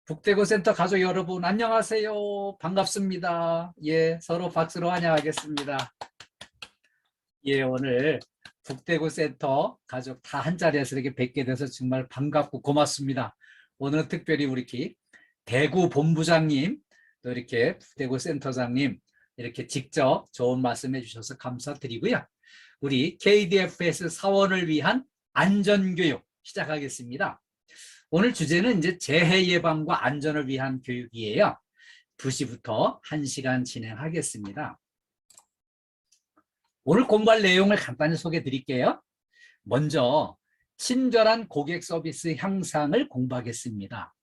북대구 센터 가족 여러분 안녕하세요. 반갑습니다. 예, 서로 박수로 환영하겠습니다. 예, 오늘 북대구 센터 가족 다 한 자리에서 이렇게 뵙게 돼서 정말 반갑고 고맙습니다. 오늘은 특별히 우리 대구 본부장님, 또 이렇게 북대구 센터장님 이렇게 직접 좋은 말씀 해주셔서 감사드리고요. 우리 KDFS 사원을 위한 안전교육 시작하겠습니다. 오늘 주제는 이제 재해 예방과 안전을 위한 교육이에요. 2시부터 1시간 진행하겠습니다. 오늘 공부할 내용을 간단히 소개해 드릴게요. 먼저 친절한 고객 서비스 향상을 공부하겠습니다.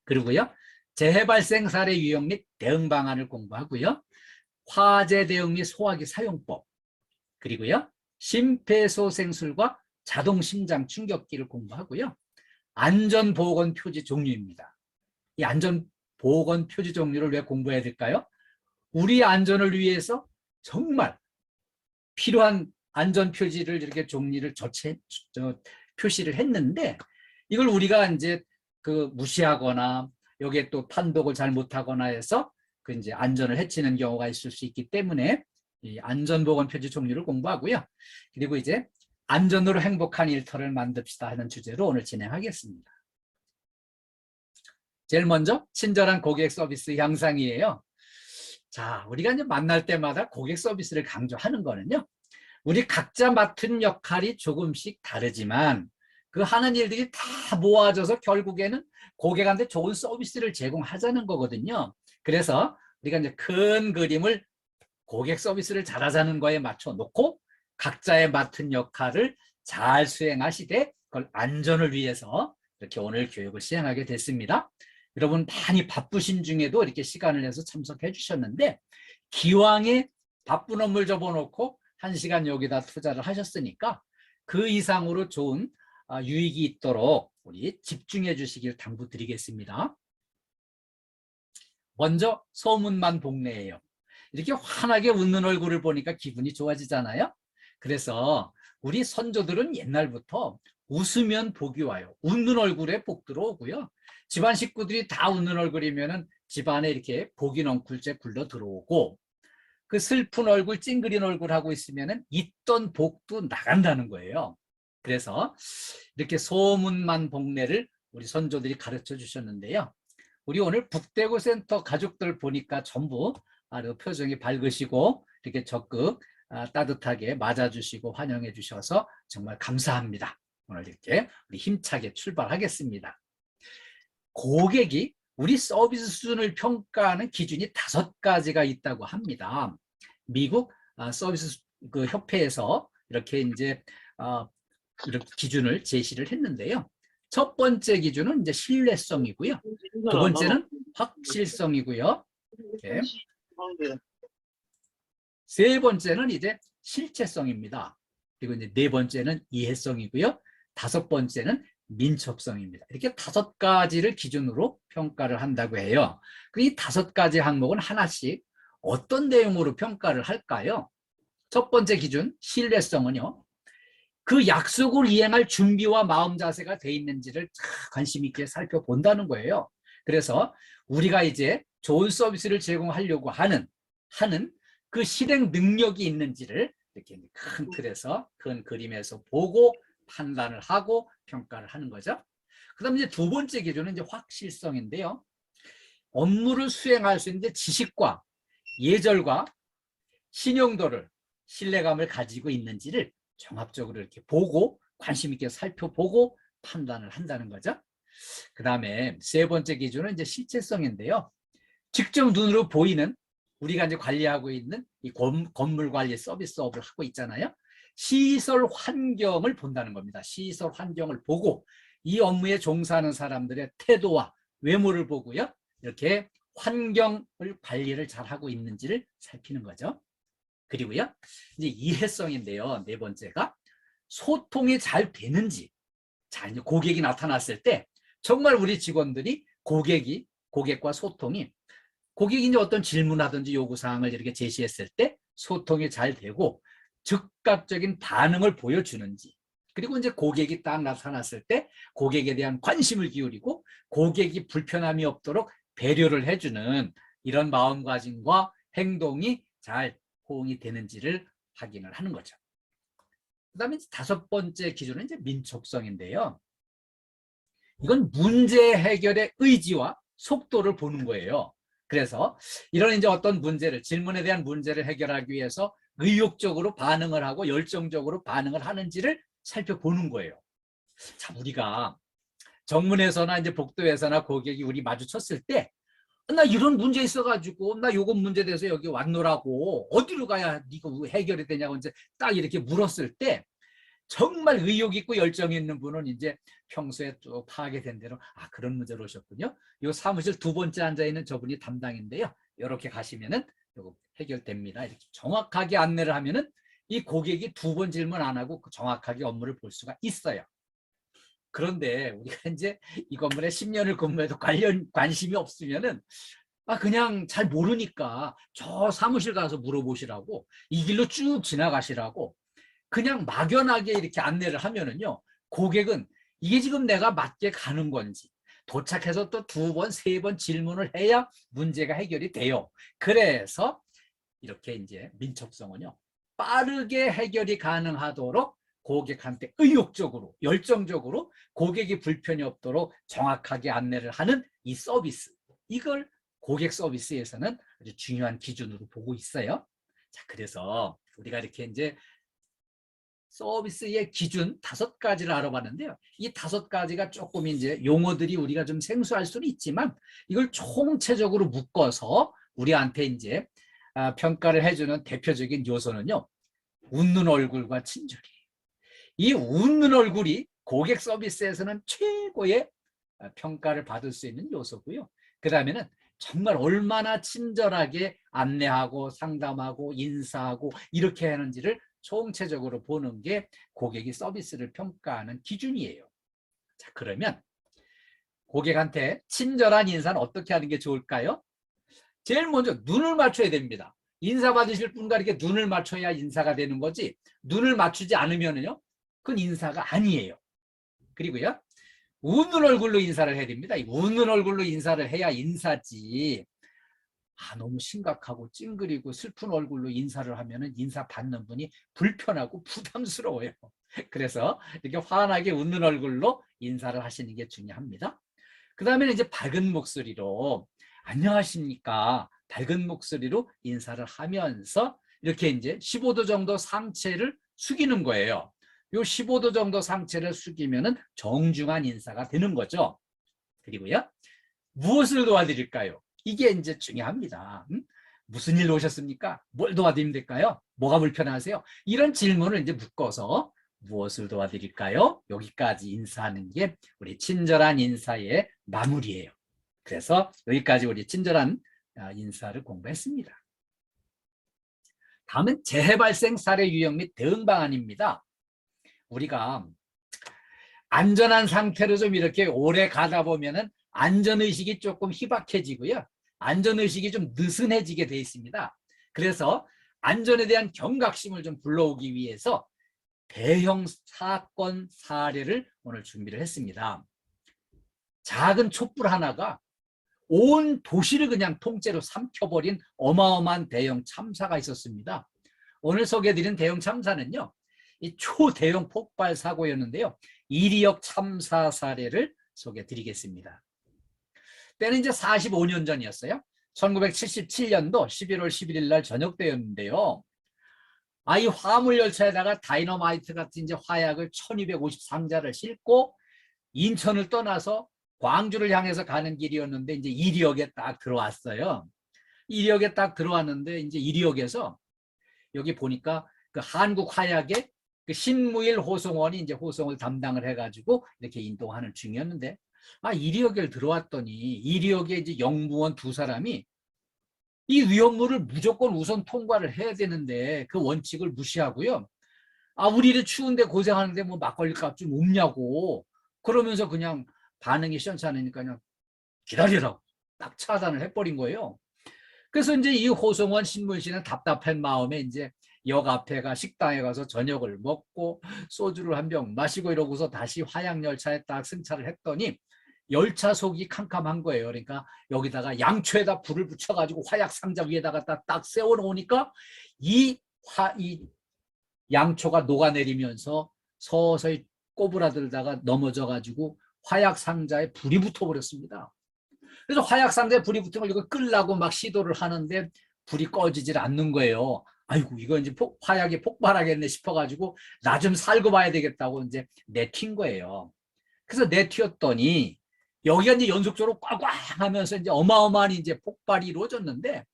그리고요, 재해 발생 사례 유형 및 대응 방안을 공부하고요. 화재 대응 및 소화기 사용법, 그리고요, 심폐소생술과 자동 심장 충격기를 공부하고요. 안전보건 표지 종류입니다. 이 안전보건 표지 종류를 왜 공부해야 될까요? 우리 안전을 위해서 정말 필요한 안전표지를 이렇게 종류를 표시를 했는데, 이걸 우리가 이제 무시하거나 여기에 또 판독을 잘 못하거나 해서 이제 안전을 해치는 경우가 있을 수 있기 때문에 이 안전보건 표지 종류를 공부하고요. 그리고 이제 안전으로 행복한 일터를 만듭시다 하는 주제로 오늘 진행하겠습니다. 제일 먼저 친절한 고객 서비스 향상이에요. 자, 우리가 이제 만날 때마다 고객 서비스를 강조하는 거는요, 우리 각자 맡은 역할이 조금씩 다르지만 그 하는 일들이 다 모아져서 결국에는 고객한테 좋은 서비스를 제공하자는 거거든요. 그래서 우리가 이제 큰 그림을 고객 서비스를 잘하자는 거에 맞춰 놓고 각자의 맡은 역할을 잘 수행하시되 그걸 안전을 위해서 이렇게 오늘 교육을 시행하게 됐습니다. 여러분 많이 바쁘신 중에도 이렇게 시간을 내서 참석해 주셨는데, 기왕에 바쁜 업무를 접어놓고 1시간 여기다 투자를 하셨으니까 그 이상으로 좋은 유익이 있도록 우리 집중해 주시길 당부드리겠습니다. 먼저 소문만 복내예요. 이렇게 환하게 웃는 얼굴을 보니까 기분이 좋아지잖아요. 그래서 우리 선조들은 옛날부터 웃으면 복이 와요. 웃는 얼굴에 복 들어오고요. 집안 식구들이 다 웃는 얼굴이면 집안에 이렇게 복이 넝쿨째 굴러 들어오고, 그 슬픈 얼굴, 찡그린 얼굴 하고 있으면 있던 복도 나간다는 거예요. 그래서 이렇게 소문만 복내를 우리 선조들이 가르쳐 주셨는데요. 우리 오늘 북대구 센터 가족들 보니까 전부 표정이 밝으시고 이렇게 적극 따뜻하게 맞아주시고 환영해 주셔서 정말 감사합니다. 오늘 이렇게 우리 힘차게 출발하겠습니다. 고객이 우리 서비스 수준을 평가하는 기준이 5가지가 있다고 합니다. 미국 서비스 협회에서 이렇게 이제 이렇게 기준을 제시를 했는데요. 첫 번째 기준은 이제 신뢰성이고요. 두 번째는 확실성이고요. 네. 세 번째는 이제 실체성입니다. 그리고 이제 네 번째는 이해성이고요. 5번째는 민첩성입니다. 이렇게 5가지를 기준으로 평가를 한다고 해요. 이 5가지 항목은 하나씩 어떤 내용으로 평가를 할까요? 첫 번째 기준, 신뢰성은요, 그 약속을 이행할 준비와 마음 자세가 돼 있는지를 관심 있게 살펴본다는 거예요. 그래서 우리가 이제 좋은 서비스를 제공하려고 하는 그 실행 능력이 있는지를 이렇게 큰 틀에서, 큰 그림에서 보고 판단을 하고 평가를 하는 거죠. 그다음에 이제 두 번째 기준은 이제 확실성인데요. 업무를 수행할 수 있는 지식과 예절과 신용도를, 신뢰감을 가지고 있는지를 종합적으로 이렇게 보고 관심 있게 살펴보고 판단을 한다는 거죠. 그다음에 세 번째 기준은 이제 실체성인데요. 직접 눈으로 보이는, 우리가 이제 관리하고 있는 이 건물 관리 서비스업을 하고 있잖아요. 시설 환경을 본다는 겁니다. 시설 환경을 보고 이 업무에 종사하는 사람들의 태도와 외모를 보고요, 이렇게 환경을 관리를 잘 하고 있는지를 살피는 거죠. 그리고요, 이제 이해성인데요. 네 번째가 소통이 잘 되는지. 자, 이제 고객이 나타났을 때 정말 우리 직원들이 고객과 소통이, 고객이 이제 어떤 질문하든지 요구사항을 이렇게 제시했을 때 소통이 잘 되고 즉각적인 반응을 보여주는지, 그리고 이제 고객이 딱 나타났을 때 고객에 대한 관심을 기울이고 고객이 불편함이 없도록 배려를 해주는 이런 마음가짐과 행동이 잘 호응이 되는지를 확인을 하는 거죠. 그다음에 다섯 번째 기준은 이제 민첩성인데요. 이건 문제 해결의 의지와 속도를 보는 거예요. 그래서 이런 이제 어떤 문제를, 질문에 대한 문제를 해결하기 위해서 의욕적으로 반응을 하고 열정적으로 반응을 하는지를 살펴보는 거예요. 자, 우리가 정문에서나 이제 복도에서나 고객이 우리 마주쳤을 때, 나 이런 문제 있어가지고 나 요거 문제 돼서 여기 왔노라고, 어디로 가야 이거 해결이 되냐고 이제 딱 이렇게 물었을 때, 정말 의욕 있고 열정 있는 분은 이제 평소에 쭉 파악된 대로, 아, 그런 문제로 오셨군요. 요 사무실 두 번째 앉아 있는 저분이 담당인데요. 이렇게 가시면은 요거 해결됩니다. 이렇게 정확하게 안내를 하면은 이 고객이 두 번 질문 안 하고 정확하게 업무를 볼 수가 있어요. 그런데 우리가 이제 이 건물에 10년을 근무해도 관심이 없으면은, 아, 그냥 잘 모르니까 저 사무실 가서 물어보시라고, 이 길로 쭉 지나가시라고 그냥 막연하게 이렇게 안내를 하면은요, 고객은 이게 지금 내가 맞게 가는 건지, 도착해서 또 두 번, 세 번 질문을 해야 문제가 해결이 돼요. 그래서 이렇게 이제 민첩성은요, 빠르게 해결이 가능하도록 고객한테 의욕적으로, 열정적으로 고객이 불편이 없도록 정확하게 안내를 하는 이 서비스, 이걸 고객 서비스에서는 아주 중요한 기준으로 보고 있어요. 자, 그래서 우리가 이렇게 이제 서비스의 기준 다섯 가지를 알아봤는데요. 이 다섯 가지가 조금 이제 용어들이 우리가 좀 생소할 수는 있지만, 이걸 총체적으로 묶어서 우리한테 이제 평가를 해주는 대표적인 요소는요, 웃는 얼굴과 친절이에요. 이 웃는 얼굴이 고객 서비스에서는 최고의 평가를 받을 수 있는 요소고요. 그 다음에는 정말 얼마나 친절하게 안내하고 상담하고 인사하고 이렇게 하는지를 총체적으로 보는 게 고객이 서비스를 평가하는 기준이에요. 자, 그러면 고객한테 친절한 인사는 어떻게 하는 게 좋을까요? 제일 먼저 눈을 맞춰야 됩니다. 인사 받으실 분과 이렇게 눈을 맞춰야 인사가 되는 거지, 눈을 맞추지 않으면요, 그건 인사가 아니에요. 그리고요, 웃는 얼굴로 인사를 해야 됩니다. 웃는 얼굴로 인사를 해야 인사지, 아, 너무 심각하고 찡그리고 슬픈 얼굴로 인사를 하면은 인사 받는 분이 불편하고 부담스러워요. 그래서 이렇게 환하게 웃는 얼굴로 인사를 하시는 게 중요합니다. 그 다음에는 이제 밝은 목소리로 안녕하십니까, 밝은 목소리로 인사를 하면서 이렇게 이제 15도 정도 상체를 숙이는 거예요. 요 15도 정도 상체를 숙이면은 정중한 인사가 되는 거죠. 그리고요, 무엇을 도와드릴까요? 이게 이제 중요합니다. 무슨 일로 오셨습니까? 뭘 도와드리면 될까요? 뭐가 불편하세요? 이런 질문을 이제 묶어서 무엇을 도와드릴까요? 여기까지 인사하는 게 우리 친절한 인사의 마무리예요. 그래서 여기까지 우리 친절한 인사를 공부했습니다. 다음은 재해 발생 사례 유형 및 대응 방안입니다. 우리가 안전한 상태로 좀 이렇게 오래 가다 보면은 안전의식이 조금 희박해지고요, 안전의식이 좀 느슨해지게 돼 있습니다. 그래서 안전에 대한 경각심을 좀 불러오기 위해서 대형 사건 사례를 오늘 준비를 했습니다. 작은 촛불 하나가 온 도시를 그냥 통째로 삼켜버린 어마어마한 대형 참사가 있었습니다. 오늘 소개해드린 대형 참사는요, 이 초대형 폭발 사고였는데요, 이리역 참사 사례를 소개해드리겠습니다. 때는 이제 45년 전이었어요. 1977년도 11월 11일 날 저녁 때였는데요. 이 화물열차에다가 다이너마이트 같은 이제 화약을 1250상자를 싣고 인천을 떠나서 광주를 향해서 가는 길이었는데, 이제 이리역에 딱 들어왔어요. 이리역에 딱 들어왔는데, 이제 이리역에서 여기 보니까 그 한국 화약의 그 신무일 호송원이 이제 호송을 담당을 해가지고 이렇게 인도하는 중이었는데, 이리역에 들어왔더니 이리역에 이제 영무원 두 사람이 이 위험물을 무조건 우선 통과를 해야 되는데 그 원칙을 무시하고요, 우리를 추운데 고생하는데 뭐 막걸리 값 좀 없냐고 그러면서 그냥 반응이 시원찮으니까 그냥 기다리라고 딱 차단을 해버린 거예요. 그래서 이제 이 호송원 신문 씨는 답답한 마음에 이제 역 앞에 가 식당에 가서 저녁을 먹고 소주를 한 병 마시고 이러고서 다시 화양열차에 딱 승차를 했더니, 열차 속이 캄캄한 거예요. 그러니까 여기다가 양초에다 불을 붙여가지고 화약 상자 위에다가 딱 세워놓으니까 이 양초가 녹아내리면서 서서히 꼬부라들다가 넘어져가지고 화약 상자에 불이 붙어버렸습니다. 그래서 화약 상자에 불이 붙은 걸 이거 끌라고 막 시도를 하는데 불이 꺼지질 않는 거예요. 아이고 이거 이제 화약이 폭발하겠네 싶어가지고 나 좀 살고 봐야 되겠다고 이제 내튄 거예요. 그래서 내튀었더니 여기가 이제 연속적으로 꽝꽝 하면서 이제 어마어마한 이제 폭발이 이루어졌는데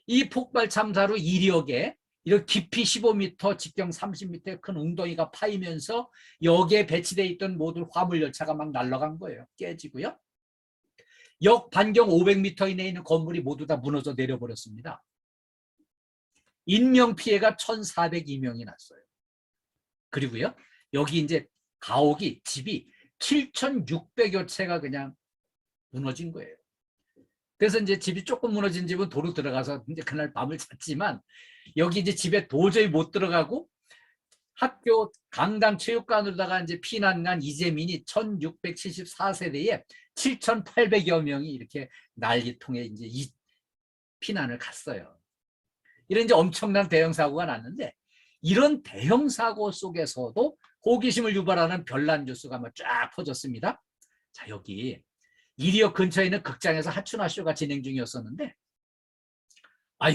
이 폭발 참사로 이력에 이렇게 깊이 15m, 직경 30m의 큰 웅덩이가 파이면서 여기에 배치되어 있던 모든 화물 열차가 막 날아간 거예요. 깨지고요. 역 반경 500m 이내에 있는 건물이 모두 다 무너져 내려버렸습니다. 인명 피해가 1,402명이 났어요. 그리고요, 여기 이제 가옥이 집이 7,600여 채가 그냥 무너진 거예요. 그래서 이제 집이 조금 무너진 집은 도로 들어가서 이제 그날 밤을 잤지만 여기 이제 집에 도저히 못 들어가고 학교 강당 체육관으로다가 이제 피난간 이재민이 1,674세대에 7,800여 명이 이렇게 난리통에 이제 피난을 갔어요. 이런 이제 엄청난 대형 사고가 났는데 이런 대형 사고 속에서도 호기심을 유발하는 별난 뉴스가 막 쫙 퍼졌습니다. 자, 여기 이리역 근처에 있는 극장에서 하춘화 쇼가 진행 중이었었는데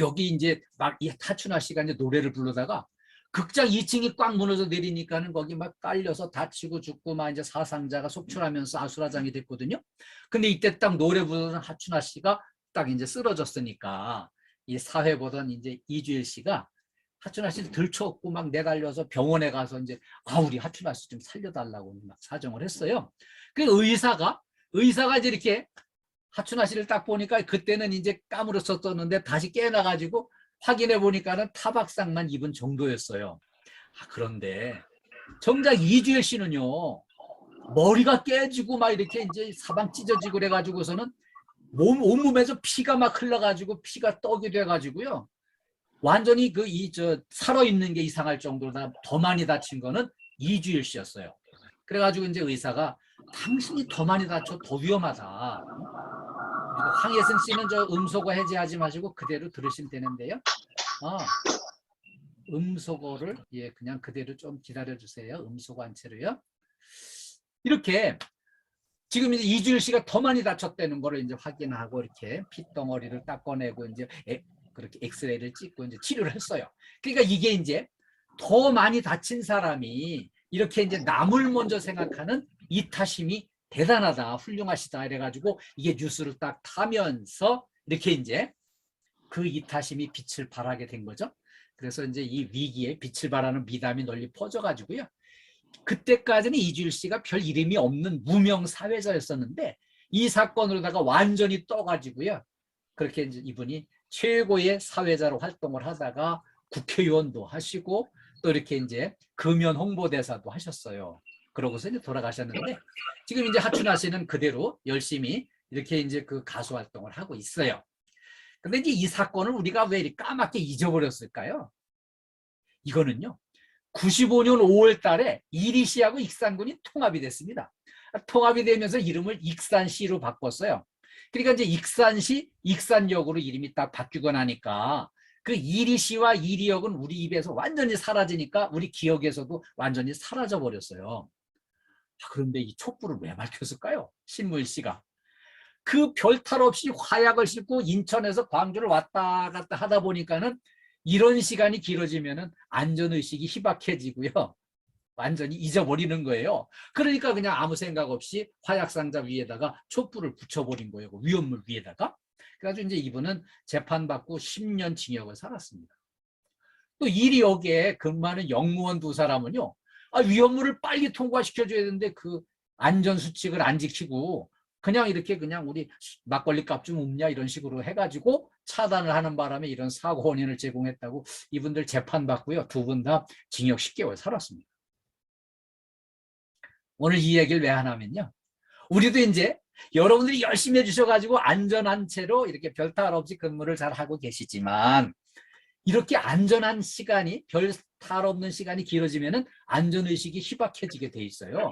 여기 이제 막 이 하춘화 씨가 이제 노래를 부르다가 극장 2층이 꽉 무너져 내리니까는 거기 막 깔려서 다치고 죽고 막 이제 사상자가 속출하면서 아수라장이 됐거든요. 근데 이때 딱 노래 부르는 하춘화 씨가 딱 이제 쓰러졌으니까 이 사회 보던 이제 이주일 씨가 하춘화 씨를 들쳐업고 막 내달려서 병원에 가서 이제 우리 하춘화 씨 좀 살려달라고 막 사정을 했어요. 그 의사가 이제 이렇게 하춘화 씨를 딱 보니까 그때는 이제 까무러졌었는데 다시 깨어나가지고 확인해 보니까는 타박상만 입은 정도였어요. 그런데 정작 이주일 씨는요, 머리가 깨지고 막 이렇게 이제 사방 찢어지고 그래가지고서는 온몸에서 피가 막 흘러가지고 피가 떡이 돼가지고요. 완전히 살아있는 게 이상할 정도로 더 많이 다친 거는 이주일 씨였어요. 그래가지고 이제 의사가 당신이 더 많이 다쳐 더 위험하다. 황예승 씨는 저 음소거 해제하지 마시고 그대로 들으시면 되는데요. 음소거를 그냥 그대로 좀 기다려 주세요. 음소거 한 채로요. 이렇게 지금 이제 이주일 씨가 더 많이 다쳤다는 거를 이제 확인하고 이렇게 핏덩어리를 딱 꺼내고 이제 그렇게 엑스레이를 찍고 이제 치료를 했어요. 그러니까 이게 이제 더 많이 다친 사람이 이렇게 이제 남을 먼저 생각하는 이타심이 대단하다, 훌륭하시다 이래가지고 이게 뉴스를 딱 타면서 이렇게 이제 그 이타심이 빛을 발하게 된 거죠. 그래서 이제 이 위기에 빛을 발하는 미담이 널리 퍼져가지고요. 그때까지는 이주일 씨가 별 이름이 없는 무명 사회자였었는데 이 사건으로다가 완전히 떠가지고요. 그렇게 이제 이분이 최고의 사회자로 활동을 하다가 국회의원도 하시고 또 이렇게 이제 금연 홍보대사도 하셨어요. 그러고서 이제 돌아가셨는데 지금 이제 하춘화 씨는 그대로 열심히 이렇게 이제 그 가수 활동을 하고 있어요. 근데 이제 이 사건을 우리가 왜 이렇게 까맣게 잊어버렸을까요? 이거는요, 95년 5월 달에 이리시하고 익산군이 통합이 됐습니다. 통합이 되면서 이름을 익산시로 바꿨어요. 그러니까 이제 익산시, 익산역으로 이름이 딱 바뀌고 나니까 그 이리시와 이리역은 우리 입에서 완전히 사라지니까 우리 기억에서도 완전히 사라져 버렸어요. 그런데 이 촛불을 왜 밝혔을까요? 신무일씨가. 그 별탈 없이 화약을 싣고 인천에서 광주를 왔다 갔다 하다 보니까는 이런 시간이 길어지면은 안전의식이 희박해지고요. 완전히 잊어버리는 거예요. 그러니까 그냥 아무 생각 없이 화약상자 위에다가 촛불을 붙여버린 거예요. 위험물 위에다가. 그래가지고 이제 이분은 재판받고 10년 징역을 살았습니다. 또 이리역에 근무하는 영무원 두 사람은요, 위험물을 빨리 통과시켜줘야 되는데 그 안전수칙을 안 지키고 그냥 이렇게 그냥 우리 막걸리 값 좀 없냐 이런 식으로 해가지고 차단을 하는 바람에 이런 사고 원인을 제공했다고 이분들 재판받고요. 두 분 다 징역 10개월 살았습니다. 오늘 이 얘기를 왜 하냐면요, 우리도 이제 여러분들이 열심히 해주셔가지고 안전한 채로 이렇게 별탈 없이 근무를 잘 하고 계시지만 이렇게 안전한 시간이 별탈 없는 시간이 길어지면은 안전의식이 희박해지게 돼 있어요.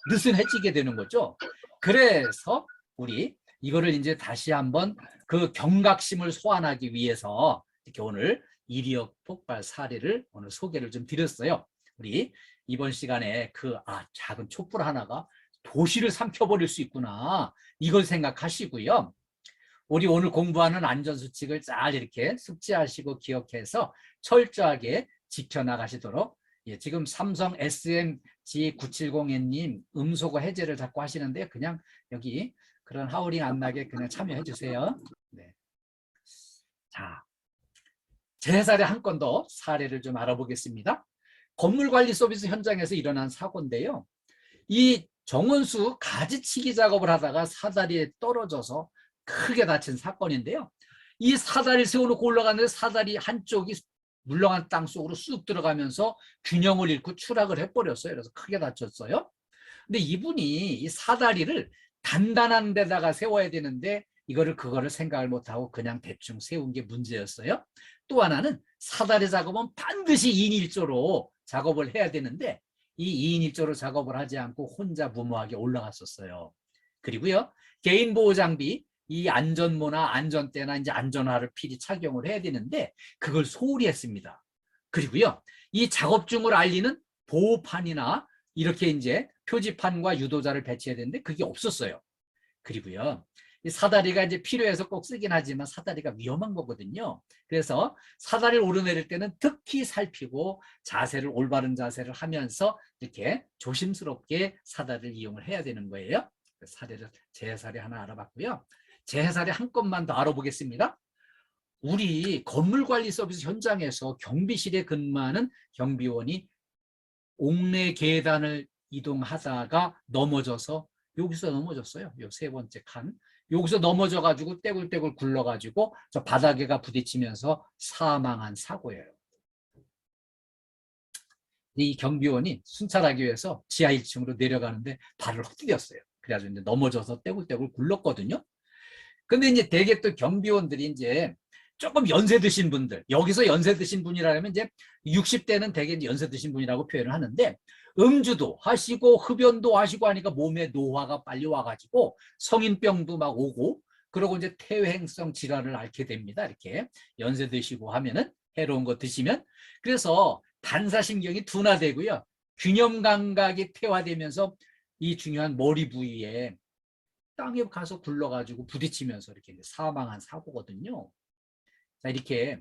느슨해지게 되는 거죠. 그래서 우리 이거를 이제 다시 한번 그 경각심을 소환하기 위해서 이렇게 오늘 이리역 폭발 사례를 오늘 소개를 좀 드렸어요. 우리 이번 시간에 작은 촛불 하나가 도시를 삼켜버릴 수 있구나, 이걸 생각하시고요. 우리 오늘 공부하는 안전수칙을 잘 이렇게 숙지하시고 기억해서 철저하게 지켜나가시도록, 지금 삼성 SMG970N님 음소거 해제를 자꾸 하시는데 그냥 여기 그런 하우링 안 나게 그냥 참여해 주세요. 네. 자, 제 사례 한 건 더 사례를 좀 알아보겠습니다. 건물관리 서비스 현장에서 일어난 사고인데요. 이 정원수 가지치기 작업을 하다가 사다리에 떨어져서 크게 다친 사건인데요. 이 사다리를 세워놓고 올라가는데 사다리 한쪽이 물렁한 땅 속으로 쑥 들어가면서 균형을 잃고 추락을 해버렸어요. 그래서 크게 다쳤어요. 근데 이분이 이 사다리를 단단한 데다가 세워야 되는데 그거를 생각을 못하고 그냥 대충 세운 게 문제였어요. 또 하나는 사다리 작업은 반드시 2인 1조로 작업을 해야 되는데 이 2인 1조로 작업을 하지 않고 혼자 무모하게 올라갔었어요. 그리고요, 개인 보호 장비, 이 안전모나 안전대나 이제 안전화를 필히 착용을 해야 되는데 그걸 소홀히 했습니다. 그리고요, 이 작업 중을 알리는 보호판이나 이렇게 이제 표지판과 유도자를 배치해야 되는데 그게 없었어요. 그리고요, 이 사다리가 이제 필요해서 꼭 쓰긴 하지만 사다리가 위험한 거거든요. 그래서 사다리를 오르내릴 때는 특히 살피고 올바른 자세를 하면서 이렇게 조심스럽게 사다리를 이용을 해야 되는 거예요. 제 사례 하나 알아봤고요. 제 사례 한 건만 더 알아보겠습니다. 우리 건물관리 서비스 현장에서 경비실에 근무하는 경비원이 옥내 계단을 이동하다가 넘어져서 여기서 넘어졌어요. 요 세 번째 칸. 여기서 넘어져가지고 떼굴떼굴 굴러가지고 저 바닥에가 부딪히면서 사망한 사고예요. 이 경비원이 순찰하기 위해서 지하 1층으로 내려가는데 발을 헛디뎠어요. 그래가지고 이제 넘어져서 떼굴떼굴 굴렀거든요. 근데 이제 대개 또 경비원들이 이제 조금 연세 드신 분들, 여기서 연세 드신 분이라면 이제 60대는 대개 이제 연세 드신 분이라고 표현을 하는데 음주도 하시고 흡연도 하시고 하니까 몸에 노화가 빨리 와가지고 성인병도 막 오고 그러고 이제 퇴행성 질환을 앓게 됩니다. 이렇게 연세 드시고 하면은 해로운 거 드시면. 그래서 반사신경이 둔화되고요, 균형 감각이 퇴화되면서 이 중요한 머리 부위에 땅에 가서 굴러가지고 부딪히면서 이렇게 사망한 사고거든요. 자, 이렇게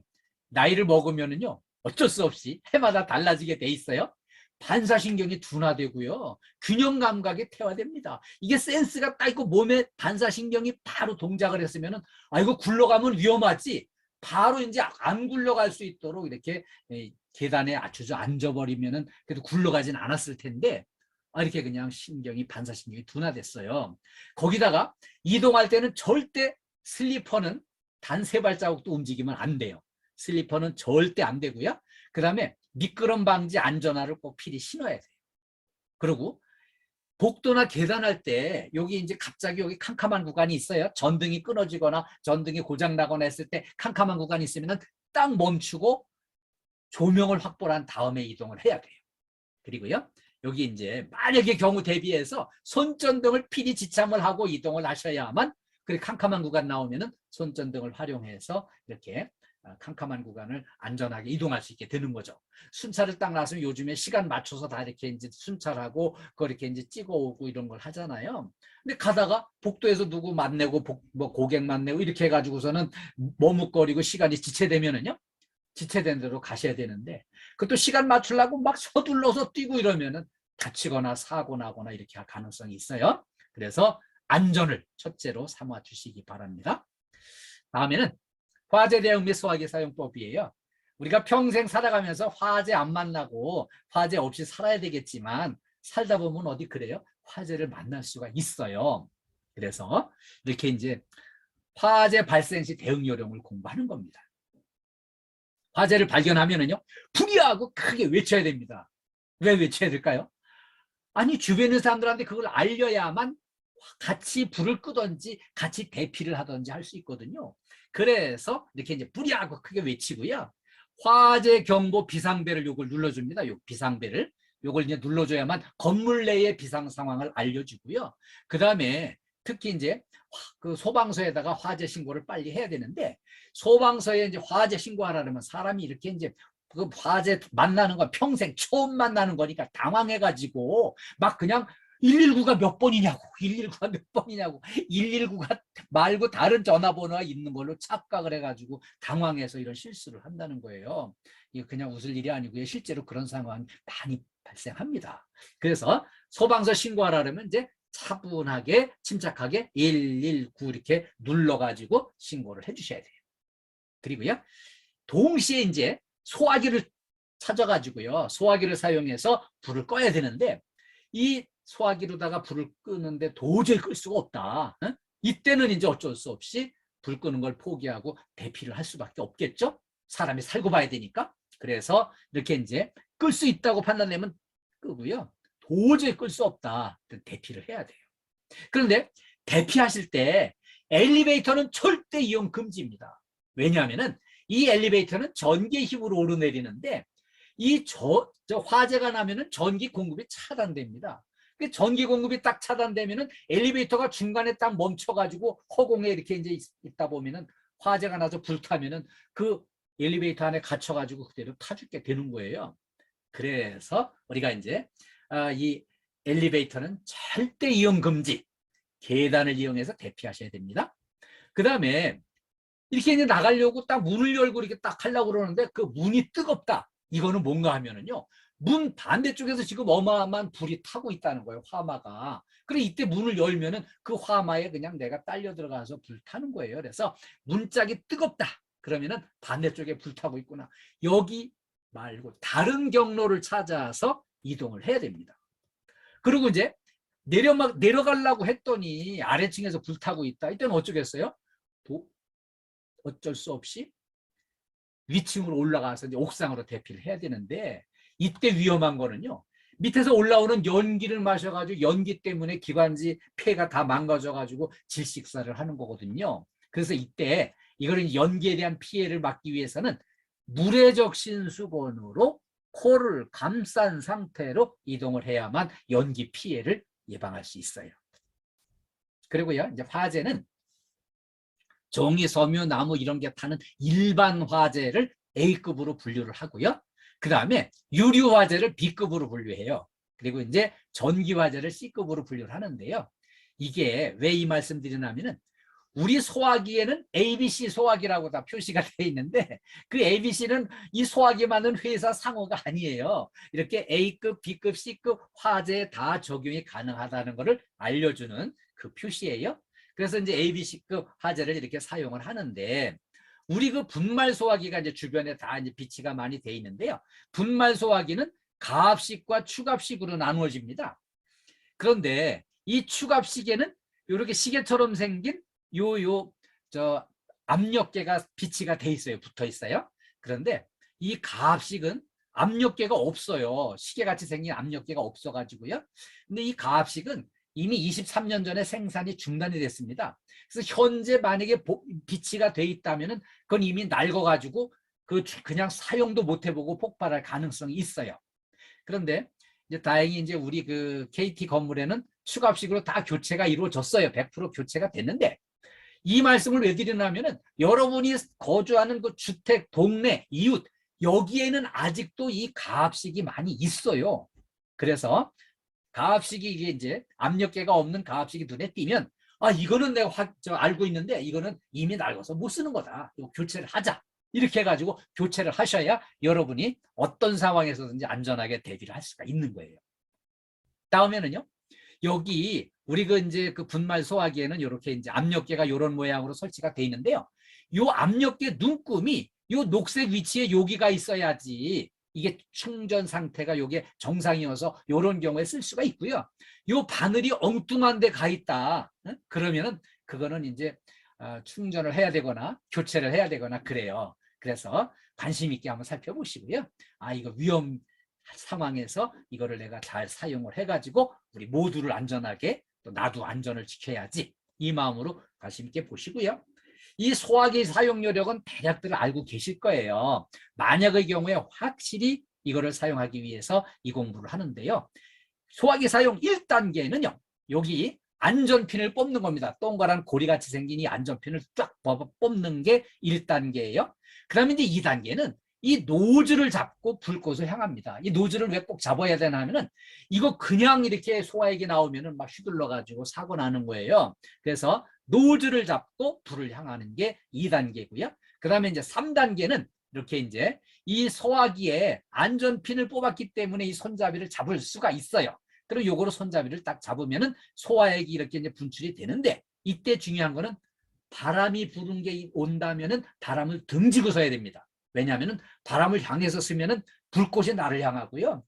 나이를 먹으면은요, 어쩔 수 없이 해마다 달라지게 돼 있어요. 반사신경이 둔화되고요, 균형 감각이 퇴화됩니다. 이게 센스가 딱 있고 몸에 반사신경이 바로 동작을 했으면은 이거 굴러가면 위험하지, 바로 이제 안 굴러갈 수 있도록 이렇게 계단에 아주 앉아버리면은 그래도 굴러가진 않았을 텐데 이렇게 그냥 반사신경이 둔화됐어요. 거기다가 이동할 때는 절대 슬리퍼는 단 3발자국도 움직이면 안 돼요. 슬리퍼는 절대 안 되고요. 그 다음에 미끄럼 방지 안전화를 꼭 필히 신어야 돼요. 그리고 복도나 계단할 때 여기 이제 갑자기 여기 캄캄한 구간이 있어요. 전등이 끊어지거나 전등이 고장 나거나 했을 때 캄캄한 구간이 있으면 딱 멈추고 조명을 확보한 다음에 이동을 해야 돼요. 그리고요, 여기 이제 만약의 경우 대비해서 손전등을 필히 지참을 하고 이동을 하셔야만, 그리고 캄캄한 구간 나오면은 손전등을 활용해서 이렇게 캄캄한 구간을 안전하게 이동할 수 있게 되는 거죠. 순찰을 딱 나서면 요즘에 시간 맞춰서 다 이렇게 이제 순찰하고 그걸 이렇게 이제 찍어오고 이런 걸 하잖아요. 근데 가다가 복도에서 누구 만나고 고객 만나고 이렇게 해가지고서는 머뭇거리고 시간이 지체되면은요, 지체된 대로 가셔야 되는데 그것도 시간 맞추려고 막 서둘러서 뛰고 이러면은 다치거나 사고 나거나 이렇게 할 가능성이 있어요. 그래서 안전을 첫째로 삼아 주시기 바랍니다. 다음에는 화재 대응 및 소화기 사용법이에요. 우리가 평생 살아가면서 화재 안 만나고 화재 없이 살아야 되겠지만 살다 보면 어디 그래요? 화재를 만날 수가 있어요. 그래서 이렇게 이제 화재 발생 시 대응 요령을 공부하는 겁니다. 화재를 발견하면은요, 불이하고 크게 외쳐야 됩니다. 왜 외쳐야 될까요? 아니, 주변에 있는 사람들한테 그걸 알려야만 같이 불을 끄든지 같이 대피를 하든지 할 수 있거든요. 그래서 이렇게 이제 불이하고 크게 외치고요, 화재 경보 비상벨을 요걸 눌러줍니다. 요 비상벨을 요걸 이제 눌러줘야만 건물 내의 비상 상황을 알려주고요. 그 다음에 특히 이제 그 소방서에다가 화재 신고를 빨리 해야 되는데, 소방서에 이제 화재 신고하려면 사람이 이렇게 이제 그 화재 만나는 거 평생 처음 만나는 거니까 당황해가지고 막 그냥 119가 몇 번이냐고, 119가 몇 번이냐고, 119가 말고 다른 전화번호가 있는 걸로 착각을 해가지고 당황해서 이런 실수를 한다는 거예요. 이거 그냥 웃을 일이 아니고요. 실제로 그런 상황이 많이 발생합니다. 그래서 소방서 신고하려면 이제 차분하게 침착하게 119 이렇게 눌러가지고 신고를 해주셔야 돼요. 그리고요, 동시에 이제 소화기를 찾아가지고요, 소화기를 사용해서 불을 꺼야 되는데, 이 소화기로다가 불을 끄는데 도저히 끌 수가 없다. 이때는 이제 어쩔 수 없이 불 끄는 걸 포기하고 대피를 할 수밖에 없겠죠. 사람이 살고 봐야 되니까. 그래서 이렇게 이제 끌 수 있다고 판단되면 끄고요, 도저히 끌 수 없다, 대피를 해야 돼요. 그런데 대피하실 때 엘리베이터는 절대 이용 금지입니다. 왜냐하면 이 엘리베이터는 전기의 힘으로 오르내리는데, 이 화재가 나면은 전기 공급이 차단됩니다. 전기 공급이 딱 차단되면은 엘리베이터가 중간에 딱 멈춰가지고 허공에 이렇게 이제 있다 보면은 화재가 나서 불타면은 그 엘리베이터 안에 갇혀가지고 그대로 타 죽게 되는 거예요. 그래서 우리가 이제 이 엘리베이터는 절대 이용 금지, 계단을 이용해서 대피하셔야 됩니다. 그 다음에 이렇게 이제 나가려고 딱 문을 열고 이렇게 딱 하려고 그러는데 그 문이 뜨겁다. 이거는 뭔가 하면은요, 문 반대쪽에서 지금 어마어마한 불이 타고 있다는 거예요, 화마가. 그래 이때 문을 열면은 그 화마에 그냥 내가 딸려 들어가서 불타는 거예요. 그래서 문짝이 뜨겁다. 그러면은 반대쪽에 불타고 있구나. 여기 말고 다른 경로를 찾아서 이동을 해야 됩니다. 그리고 이제 내려가려고 했더니 아래층에서 불타고 있다. 이때는 어쩌겠어요? 어쩔 수 없이 위층으로 올라가서 이제 옥상으로 대피를 해야 되는데, 이때 위험한 거는요, 밑에서 올라오는 연기를 마셔가지고 연기 때문에 기관지 폐가 다 망가져가지고 질식사를 하는 거거든요. 그래서 이때 이거는 연기에 대한 피해를 막기 위해서는 물에 적신 수건으로 코를 감싼 상태로 이동을 해야만 연기 피해를 예방할 수 있어요. 그리고요, 이제 화재는 종이, 섬유, 나무 이런 게 타는 일반 화재를 A급으로 분류를 하고요. 그 다음에 유류 화재를 B급으로 분류해요. 그리고 이제 전기 화재를 C급으로 분류를 하는데요. 이게 왜 이 말씀 드리냐면은, 우리 소화기에는 ABC 소화기라고 다 표시가 되어 있는데, 그 ABC는 이 소화기 만든 회사 상호가 아니에요. 이렇게 A급, B급, C급 화재에 다 적용이 가능하다는 것을 알려주는 그 표시예요. 그래서 이제 ABC급 화재를 이렇게 사용을 하는데, 우리 그 분말 소화기가 이제 주변에 다 이제 비치가 많이 돼 있는데요. 분말 소화기는 가압식과 추압식으로 나누어집니다. 그런데 이 추압식에는 이렇게 시계처럼 생긴 저 압력계가 비치가 돼 있어요. 붙어 있어요. 그런데 이 가압식은 압력계가 없어요. 시계같이 생긴 압력계가 없어가지고요. 근데 이 가압식은 이미 23년 전에 생산이 중단이 됐습니다. 그래서 현재 만약에 비치가 돼 있다면은 그건 이미 낡아가지고 그냥 사용도 못 해보고 폭발할 가능성이 있어요. 그런데 이제 다행히 이제 우리 그 KT 건물에는 추갑식으로 다 교체가 이루어졌어요. 100% 교체가 됐는데, 이 말씀을 왜 드리냐면은, 여러분이 거주하는 그 주택, 동네, 이웃, 여기에는 아직도 이 가압식이 많이 있어요. 그래서 가압식이 이게 이제 압력계가 없는 가압식이 눈에 띄면, 이거는 내가 알고 있는데 이거는 이미 낡아서 못 쓰는 거다. 이거 교체를 하자. 이렇게 해가지고 교체를 하셔야 여러분이 어떤 상황에서든지 안전하게 대비를 할 수가 있는 거예요. 다음에는요, 여기 우리 그 이제 그 분말 소화기에는 이렇게 이제 압력계가 이런 모양으로 설치가 돼 있는데요. 이 압력계 눈금이 이 녹색 위치에 여기가 있어야지 이게 충전 상태가 이게 정상이어서 이런 경우에 쓸 수가 있고요. 이 바늘이 엉뚱한 데 가 있다. 그러면은 그거는 이제 충전을 해야 되거나 교체를 해야 되거나 그래요. 그래서 관심 있게 한번 살펴보시고요. 이거 위험 상황에서 이거를 내가 잘 사용을 해가지고 우리 모두를 안전하게, 또 나도 안전을 지켜야지, 이 마음으로 관심 있게 보시고요. 이 소화기 사용 요령은 대략들 알고 계실 거예요. 만약의 경우에 확실히 이거를 사용하기 위해서 이 공부를 하는데요. 소화기 사용 1단계는요. 여기 안전핀을 뽑는 겁니다. 동그란 고리같이 생긴 이 안전핀을 쫙 뽑는 게 1단계예요. 그 다음에 이제 2단계는 이 노즐을 잡고 불꽃을 향합니다. 이 노즐을 왜 꼭 잡아야 되나 하면은 이거 그냥 이렇게 소화액이 나오면은 막 휘둘러 가지고 사고 나는 거예요. 그래서 노즐을 잡고 불을 향하는 게 2단계고요. 그 다음에 이제 3단계는 이렇게 이제 이 소화기에 안전핀을 뽑았기 때문에 이 손잡이를 잡을 수가 있어요. 그리고 요거로 손잡이를 딱 잡으면은 소화액이 이렇게 이제 분출이 되는데, 이때 중요한 거는 바람이 부는 게 온다면은 바람을 등지고 서야 됩니다. 왜냐하면은 바람을 향해서 쓰면은 불꽃이 나를 향하고요.